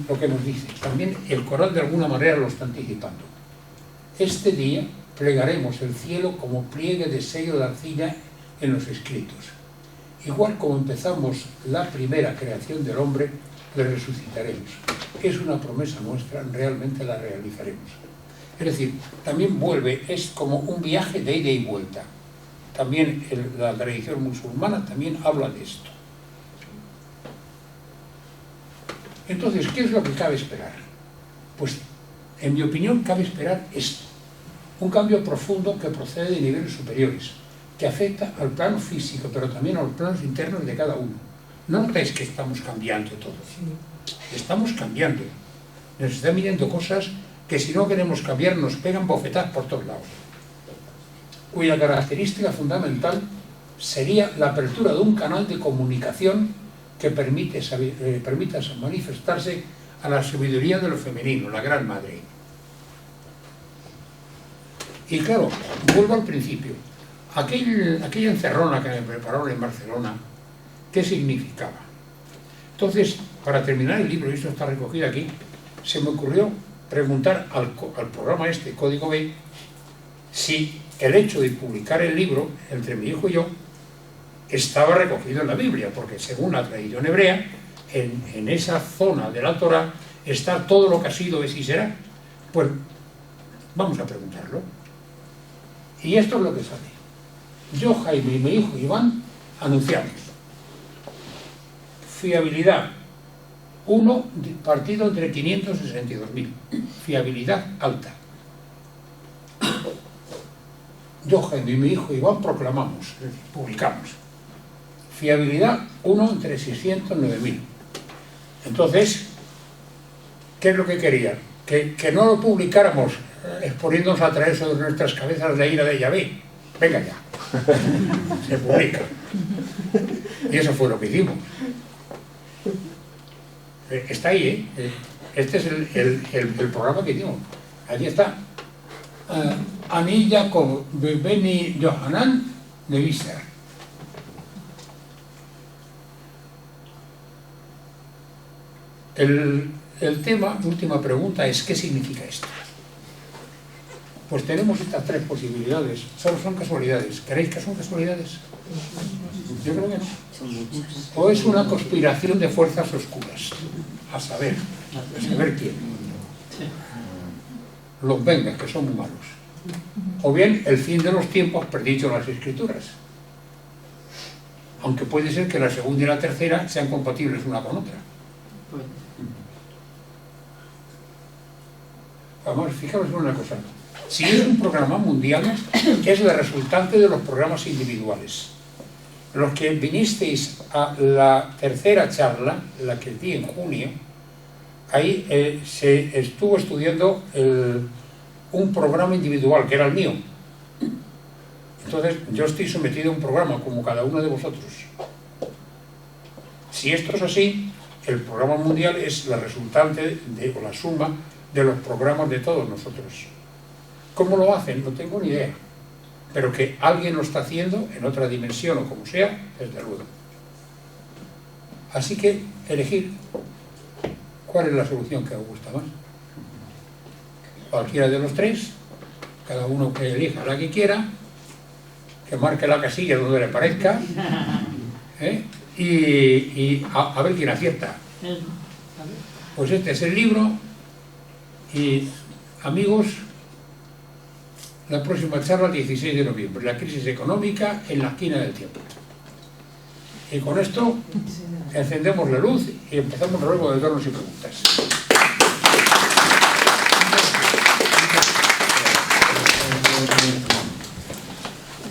lo que nos dice, también el Corán de alguna manera lo está anticipando. Este día plegaremos el cielo como pliegue de sello de arcilla en los escritos. Igual como empezamos la primera creación del hombre, le resucitaremos. Es una promesa nuestra, realmente la realizaremos. Es decir, también vuelve, es como un viaje de ida y vuelta. También la tradición musulmana también habla de esto. Entonces, ¿qué es lo que cabe esperar? Pues, en mi opinión, cabe esperar esto. Un cambio profundo que procede de niveles superiores, que afecta al plano físico, pero también a los planos internos de cada uno. ¿No notáis que estamos cambiando todos? Estamos cambiando. Nos están viniendo cosas que si no queremos cambiar nos pegan bofetadas por todos lados. Cuya característica fundamental sería la apertura de un canal de comunicación que permita manifestarse a la sabiduría de lo femenino, la Gran Madre. Y claro, vuelvo al principio. Aquella encerrona que me prepararon en Barcelona, ¿qué significaba? Entonces, para terminar el libro, y esto está recogido aquí, se me ocurrió preguntar al programa Código B, si el hecho de publicar el libro entre mi hijo y yo estaba recogido en la Biblia, porque según la tradición hebrea, en esa zona de la Torá está todo lo que ha sido, es y será. Pues vamos a preguntarlo. Y esto es lo que sale. Yo, Jaime y mi hijo Iván anunciamos fiabilidad 1 partido entre 562.000, fiabilidad alta. Yo, Jaime y mi hijo Iván proclamamos, es decir, publicamos fiabilidad 1 entre 609.000. Entonces, ¿qué es lo que querían? Que no lo publicáramos exponiéndonos a traer sobre nuestras cabezas la ira de Yahvé. Venga ya, se publica. Y eso fue lo que hicimos. Está ahí, este es el programa que hicimos. Allí está. Ani Jacob Beni Yohanan de Visser. El tema, última pregunta, es ¿qué significa esto? Pues tenemos estas tres posibilidades. Solo son casualidades. ¿Creéis que son casualidades? Yo creo que no. O es una conspiración de fuerzas oscuras. A saber quién. Los vengas, que son muy malos. O bien el fin de los tiempos predicho en las Escrituras. Aunque puede ser que la segunda y la tercera sean compatibles una con otra. Vamos, fijaros en una cosa. Si es un programa mundial, es la resultante de los programas individuales. Los que vinisteis a la tercera charla, la que di en junio, ahí se estuvo estudiando un programa individual, que era el mío. Entonces, yo estoy sometido a un programa, como cada uno de vosotros. Si esto es así, el programa mundial es la resultante o la suma de los programas de todos nosotros. ¿Cómo lo hacen? No tengo ni idea. Pero que alguien lo está haciendo en otra dimensión o como sea, desde luego. Así que, elegir cuál es la solución que os gusta más. Cualquiera de los tres, cada uno que elija la que quiera, que marque la casilla donde le parezca, y a ver quién acierta. Pues este es el libro, y amigos, la próxima charla, 16 de noviembre, la crisis económica en la esquina del tiempo. Y con esto encendemos la luz y empezamos luego de turnos y preguntas.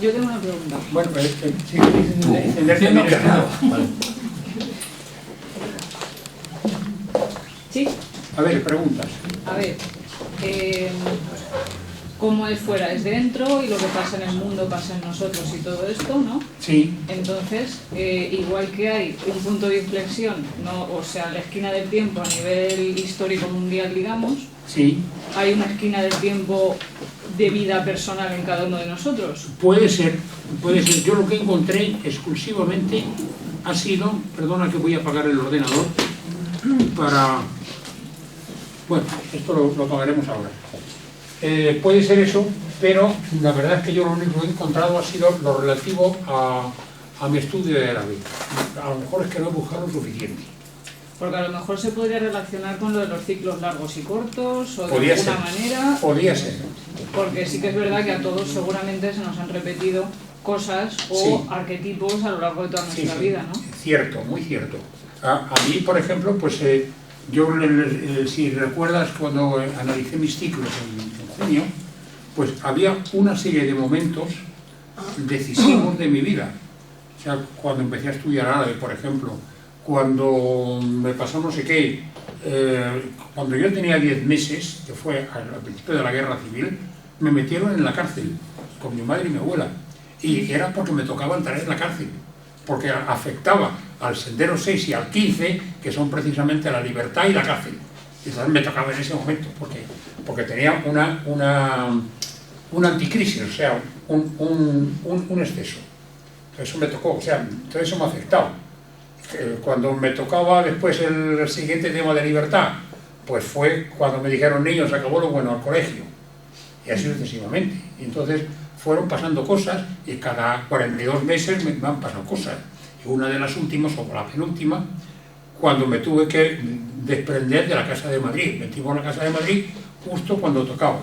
Yo tengo una pregunta. Bueno, si queréis encender también está. ¿Sí? A ver, preguntas. A ver, cómo es fuera es dentro y lo que pasa en el mundo pasa en nosotros y todo esto, ¿no? Sí. Entonces, igual que hay un punto de inflexión, ¿no? O sea, la esquina del tiempo a nivel histórico mundial, digamos, Sí. hay una esquina del tiempo de vida personal en cada uno de nosotros. Puede ser, puede ser. Yo lo que encontré exclusivamente ha sido, perdona que voy a apagar el ordenador, para... Bueno, esto lo apagaremos ahora. Puede ser eso, pero la verdad es que yo lo único que he encontrado ha sido lo relativo a mi estudio de árabe. A lo mejor es que no he buscado lo suficiente. Porque a lo mejor se podría relacionar con lo de los ciclos largos y cortos, o de Podría alguna ser. manera. Podría ser. Porque sí que es verdad que a todos seguramente se nos han repetido cosas o Sí. arquetipos a lo largo de toda nuestra Sí, vida, ¿no? Cierto, muy cierto. A mí, por ejemplo, pues yo, si recuerdas, cuando analicé mis ciclos en junio, pues había una serie de momentos decisivos de mi vida. O sea, cuando empecé a estudiar árabe, por ejemplo, cuando me pasó no sé qué, cuando yo tenía 10 meses, que fue al principio de la guerra civil, me metieron en la cárcel con mi madre y mi abuela. Y era porque me tocaba entrar en la cárcel, porque afectaba al sendero 6 y al 15, que son precisamente la libertad y la cárcel. Y entonces me tocaba en ese momento, porque tenía una anticrisis, o sea, un exceso. Eso me tocó, o sea, todo eso me ha afectado. Cuando me tocaba después el siguiente tema de libertad, pues fue cuando me dijeron: niños, se acabó lo bueno al colegio. Y así sucesivamente. Y entonces fueron pasando cosas, y cada 42 meses me han pasado cosas. Y una de las últimas, o la penúltima, cuando me tuve que desprender de la Casa de Madrid. Me metí en la Casa de Madrid justo cuando tocaba.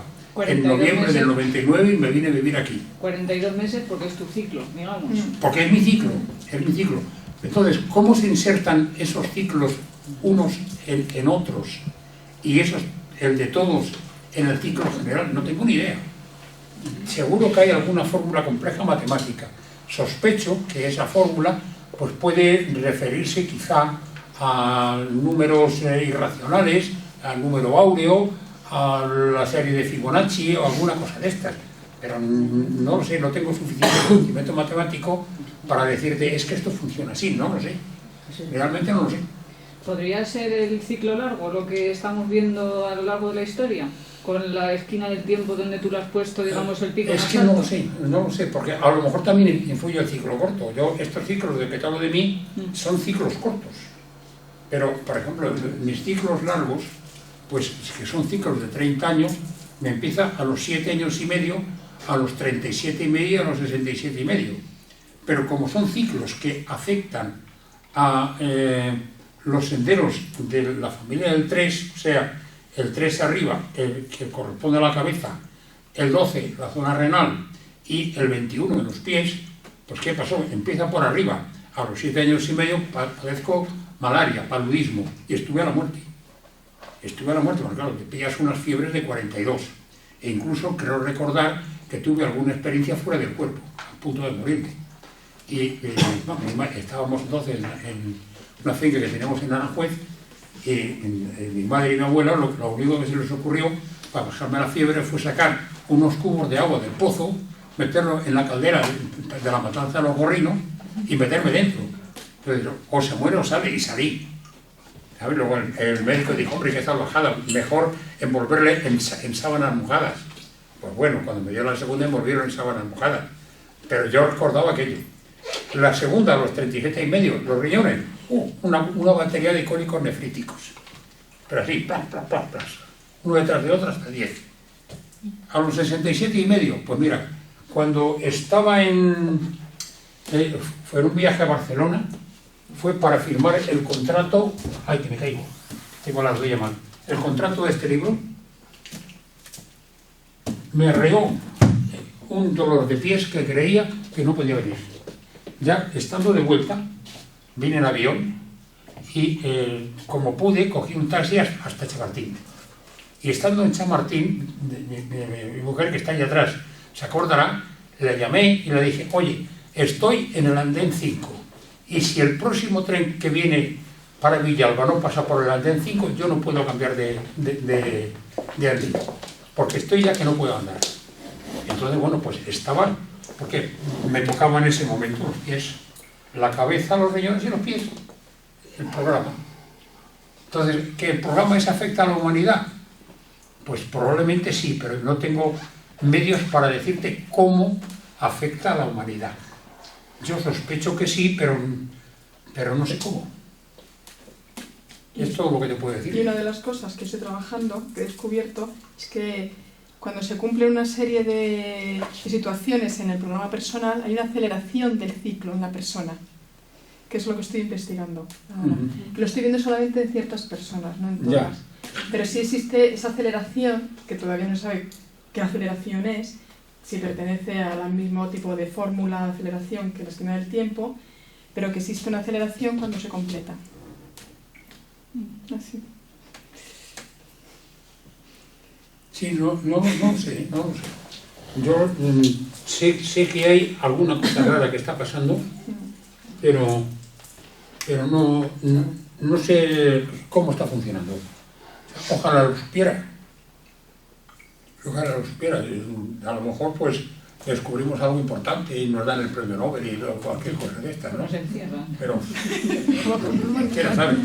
En noviembre del 99, y me vine a vivir aquí. 42 meses porque es tu ciclo, digamos. Porque es mi ciclo, es mi ciclo. Entonces, ¿cómo se insertan esos ciclos unos en otros, y el de todos en el ciclo general? No tengo ni idea. Seguro que hay alguna fórmula compleja matemática. Sospecho que esa fórmula pues puede referirse quizá a números irracionales, al número áureo, a la serie de Fibonacci o alguna cosa de estas. Pero no lo sé, no tengo suficiente conocimiento matemático para decirte: es que esto funciona así. No lo sé. Realmente no lo sé. ¿Podría ser el ciclo largo lo que estamos viendo a lo largo de la historia? Con la esquina del tiempo donde tú lo has puesto, digamos, el pico Es más que alto. no lo sé, porque a lo mejor también influye el ciclo corto. Estos ciclos de que te hablo de mí son ciclos cortos. Pero, por ejemplo, mis ciclos largos, pues que son ciclos de 30 años, me empieza a los 7 años y medio, a los 37 y medio, a los 67 y medio. Pero como son ciclos que afectan a los senderos de la familia del 3, o sea, el 3 arriba, que corresponde a la cabeza, el 12, la zona renal, y el 21 en los pies, pues ¿qué pasó? Empieza por arriba. A los 7 años y medio padezco malaria, paludismo, y estuve a la muerte. Estuve a la muerte, porque claro, te pillas unas fiebres de 42. E incluso creo recordar que tuve alguna experiencia fuera del cuerpo, a punto de morirme. Y estábamos entonces en una finca que teníamos en Aranjuez, y mi madre y mi abuela lo único que se les ocurrió para bajarme la fiebre fue sacar unos cubos de agua del pozo, meterlo en la caldera de la matanza de los gorrinos y meterme dentro. Entonces, o se muere o sale, y salí. ¿Sabes? Luego el médico dijo, hombre, que está bajada, mejor envolverle en sábanas mojadas. Pues bueno, cuando me dio la segunda envolvieron en sábanas mojadas. Pero yo recordaba aquello. La segunda, a los 37 y medio, los riñones, una batería de cólicos nefríticos. Pero así, plas, plas, plas, plas. Uno detrás de otro hasta 10. A los 67 y medio, pues mira, cuando estaba fue en un viaje a Barcelona, fue para firmar el contrato, ay que me caigo, tengo las rodillas mal, el contrato de este libro, me arreó un dolor de pies que creía que no podía venir. Ya estando de vuelta, vine en avión y como pude, cogí un taxi hasta Chamartín. Y estando en Chamartín, mi mujer que está ahí atrás se acordará, le llamé y le dije, oye, estoy en el andén 5 y si el próximo tren que viene para Villalba no pasa por el andén 5, yo no puedo cambiar de andén, porque estoy ya que no puedo andar. Entonces, bueno, pues estaba, porque me tocaba en ese momento los pies, la cabeza, los riñones y los pies, el programa. Entonces, ¿que el programa ese afecta a la humanidad? Pues probablemente sí, pero no tengo medios para decirte cómo afecta a la humanidad. Yo sospecho que sí, pero no sé cómo. Y es todo lo que te puedo decir. Y una de las cosas que estoy trabajando, que he descubierto, es que cuando se cumple una serie de situaciones en el programa personal, hay una aceleración del ciclo en la persona, que es lo que estoy investigando ahora. Lo estoy viendo solamente en ciertas personas, no en todas. Ya. Pero sí existe esa aceleración, que todavía no se sabe qué aceleración es, si pertenece al mismo tipo de fórmula de aceleración que la esquina del tiempo, pero que existe una aceleración cuando se completa. Así. Sí, no sé. Yo sé que hay alguna cosa rara que está pasando, pero no sé cómo está funcionando. Ojalá lo supiera. A lo mejor pues descubrimos algo importante y nos dan el premio Nobel y cualquier cosa de esta, ¿no? No se encierra. Pero cualquiera sabe.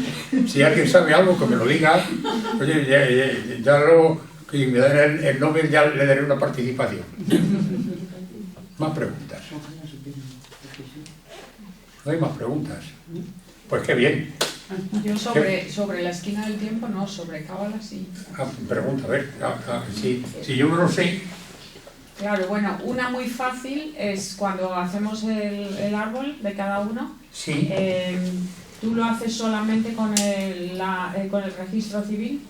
Si alguien sabe algo, que me lo diga. Oye, ya luego que me den el Nobel ya le daré una participación. Más preguntas. ¿No hay más preguntas? Pues qué bien. Yo sobre la esquina del tiempo, no, sobre cábala sí. Pregunta, a ver, si yo no lo sé. Claro, bueno, una muy fácil es cuando hacemos el árbol de cada uno. Sí. Tú lo haces solamente con el registro civil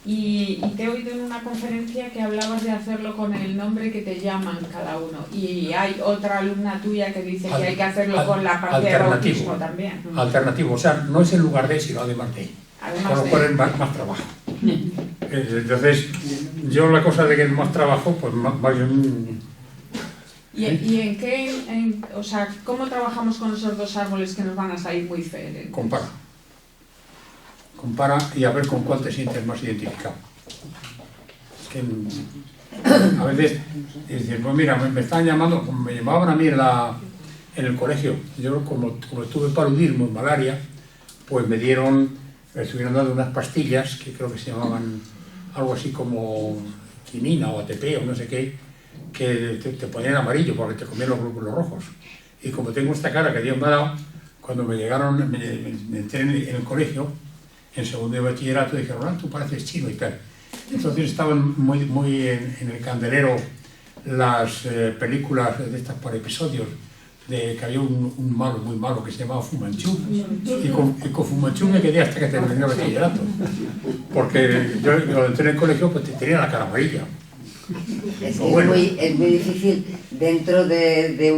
y te he oído en una conferencia que hablabas de hacerlo con el nombre que te llaman cada uno. Y hay otra alumna tuya que dice que hay que hacerlo con la parte de bautismo también. Alternativo, o sea, no es en lugar de, sino además de. Con lo cual es más trabajo. Entonces, yo la cosa de que es más trabajo, pues más bien... ¿Y en qué, o sea, cómo trabajamos con esos dos árboles que nos van a salir muy diferentes? Compara y a ver con cuál te sientes más identificado. Es que a veces dicen, pues mira, me están llamando, como me llamaban a mí en el colegio. Yo como estuve paludismo, malaria, pues me estuvieron dando unas pastillas que creo que se llamaban algo así como quinina o ATP o no sé qué, que te ponían amarillo porque te comían los glóbulos rojos. Y como tengo esta cara que Dios me ha dado, cuando me entré en el colegio, en segundo de bachillerato, dije, Roland, tú pareces chino y tal. Entonces estaban muy en el candelero las películas de estas por episodios, de que había un malo muy malo que se llamaba Fu Manchu, y con Fu Manchu me quedé hasta que terminé el bachillerato, porque yo cuando entré en el colegio pues tenía la cara amarilla. Es muy difícil, dentro de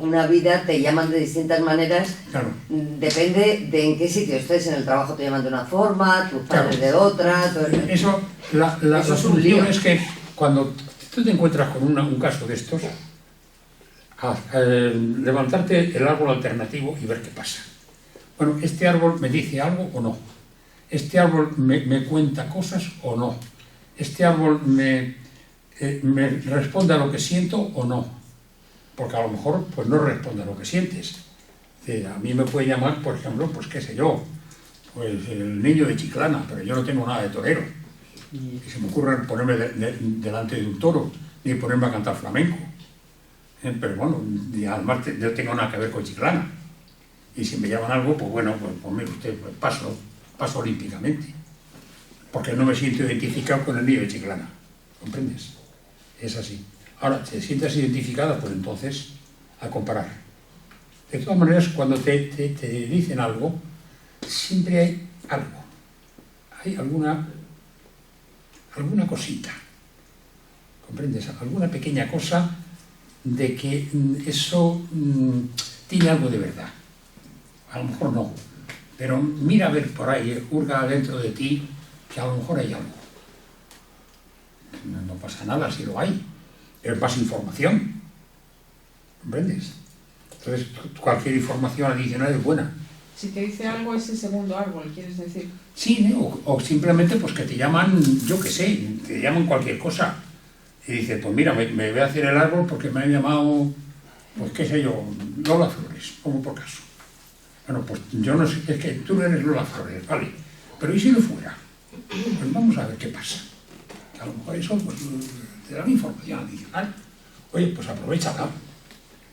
una vida te llaman de distintas maneras, Claro. Depende de en qué sitio estés, en el trabajo te llaman de una forma, tus padres de otra. Eso, la solución es que cuando tú te encuentras con un caso de estos, levantarte el árbol alternativo y ver qué pasa. Bueno, ¿este árbol me dice algo o no? ¿Este árbol me cuenta cosas o no? ¿Este árbol me responde a lo que siento o no? Porque a lo mejor pues no responde a lo que sientes. A mí me puede llamar, por ejemplo, pues qué sé yo, pues el niño de Chiclana, pero yo no tengo nada de torero. Y se me ocurre ponerme delante de un toro, ni ponerme a cantar flamenco. Pero bueno, y además yo tengo nada que ver con Chiclana. Y si me llaman algo, pues bueno, pues mire usted, pues paso olímpicamente. Porque no me siento identificado con el niño de Chiclana. ¿Comprendes? Es así. Ahora, si te sientes identificada, pues entonces a comparar. De todas maneras, cuando te dicen algo, siempre hay algo. Hay alguna cosita. ¿Comprendes? Alguna pequeña cosa de que eso tiene algo de verdad. A lo mejor no. Pero mira a ver por ahí, hurga dentro de ti, que a lo mejor hay algo. No pasa nada si lo hay. Es más información. ¿Comprendes? Entonces, cualquier información adicional es buena. Si te dice algo, es el segundo árbol, ¿quieres decir? Sí, o simplemente pues que te llaman, yo qué sé, te llaman cualquier cosa. Y dices, pues mira, me voy a hacer el árbol porque me han llamado, pues qué sé yo, Lola Flores, como por caso. Bueno, pues yo no sé, es que tú no eres Lola Flores, vale. Pero ¿y si lo fuera? Pues vamos a ver qué pasa. Que a lo mejor eso pues, te da una información adicional. Oye, pues aprovechala.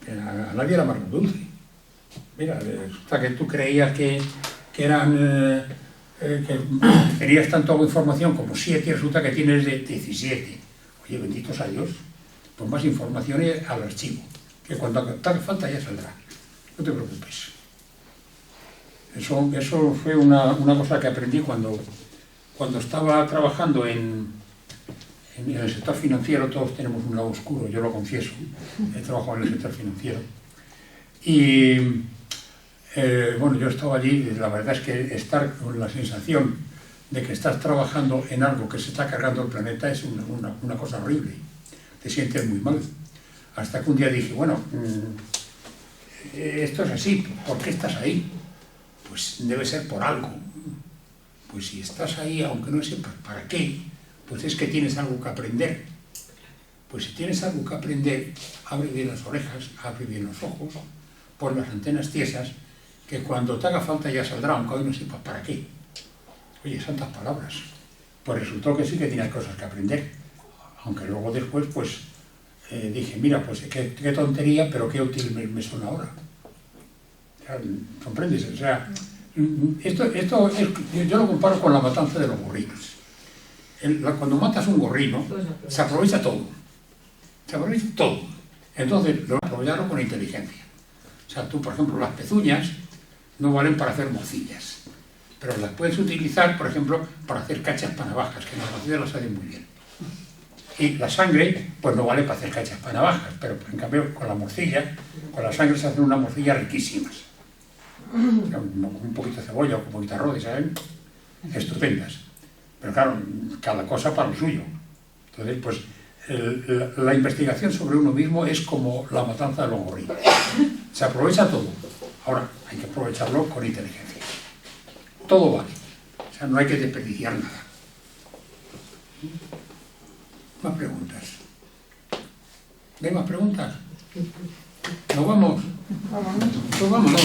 A nadie la más dulce. Mira, resulta que tú creías que eran que tenías tanta información como 7 y resulta que tienes de 17. Oye, benditos a Dios. Pues más información al archivo, que cuando te haga falta ya saldrá. No te preocupes. Eso fue una cosa que aprendí cuando estaba trabajando en el sector financiero. Todos tenemos un lado oscuro, yo lo confieso. He trabajado en el sector financiero. Y bueno, yo estaba allí, y la verdad es que estar con la sensación de que estás trabajando en algo que se está cargando el planeta es una cosa horrible. Te sientes muy mal. Hasta que un día dije, bueno, esto es así, ¿por qué estás ahí? Pues debe ser por algo. Pues si estás ahí, aunque no sepas para qué, pues es que tienes algo que aprender. Pues si tienes algo que aprender, abre bien las orejas, abre bien los ojos, pon las antenas tiesas, que cuando te haga falta ya saldrá, aunque hoy no sepas para qué. Oye, santas palabras. Pues resultó que sí que tenía cosas que aprender. Aunque luego después, pues, dije, mira, pues qué tontería, pero qué útil me son ahora. O sea, ¿comprendes? O sea, esto es, yo lo comparo con la matanza de los gorrinos. Cuando matas un gorrino, se aprovecha todo. Se aprovecha todo. Entonces, lo aprovecharon con inteligencia. O sea, tú, por ejemplo, las pezuñas no valen para hacer morcillas, pero las puedes utilizar, por ejemplo, para hacer cachas para navajas, que las morcillas las hacen muy bien. Y la sangre, pues no vale para hacer cachas para navajas, pero en cambio con la morcilla, con la sangre se hacen unas morcillas riquísimas. Con un poquito de cebolla o con un poquito de arroz, ¿saben? Estupendas. Pero claro, cada cosa para lo suyo. Entonces, pues, la investigación sobre uno mismo es como la matanza de los gorrinos. Se aprovecha todo. Ahora, hay que aprovecharlo con inteligencia. Todo vale. O sea, no hay que desperdiciar nada. Más preguntas. ¿Hay más preguntas? ¿Nos vamos? Pues vámonos.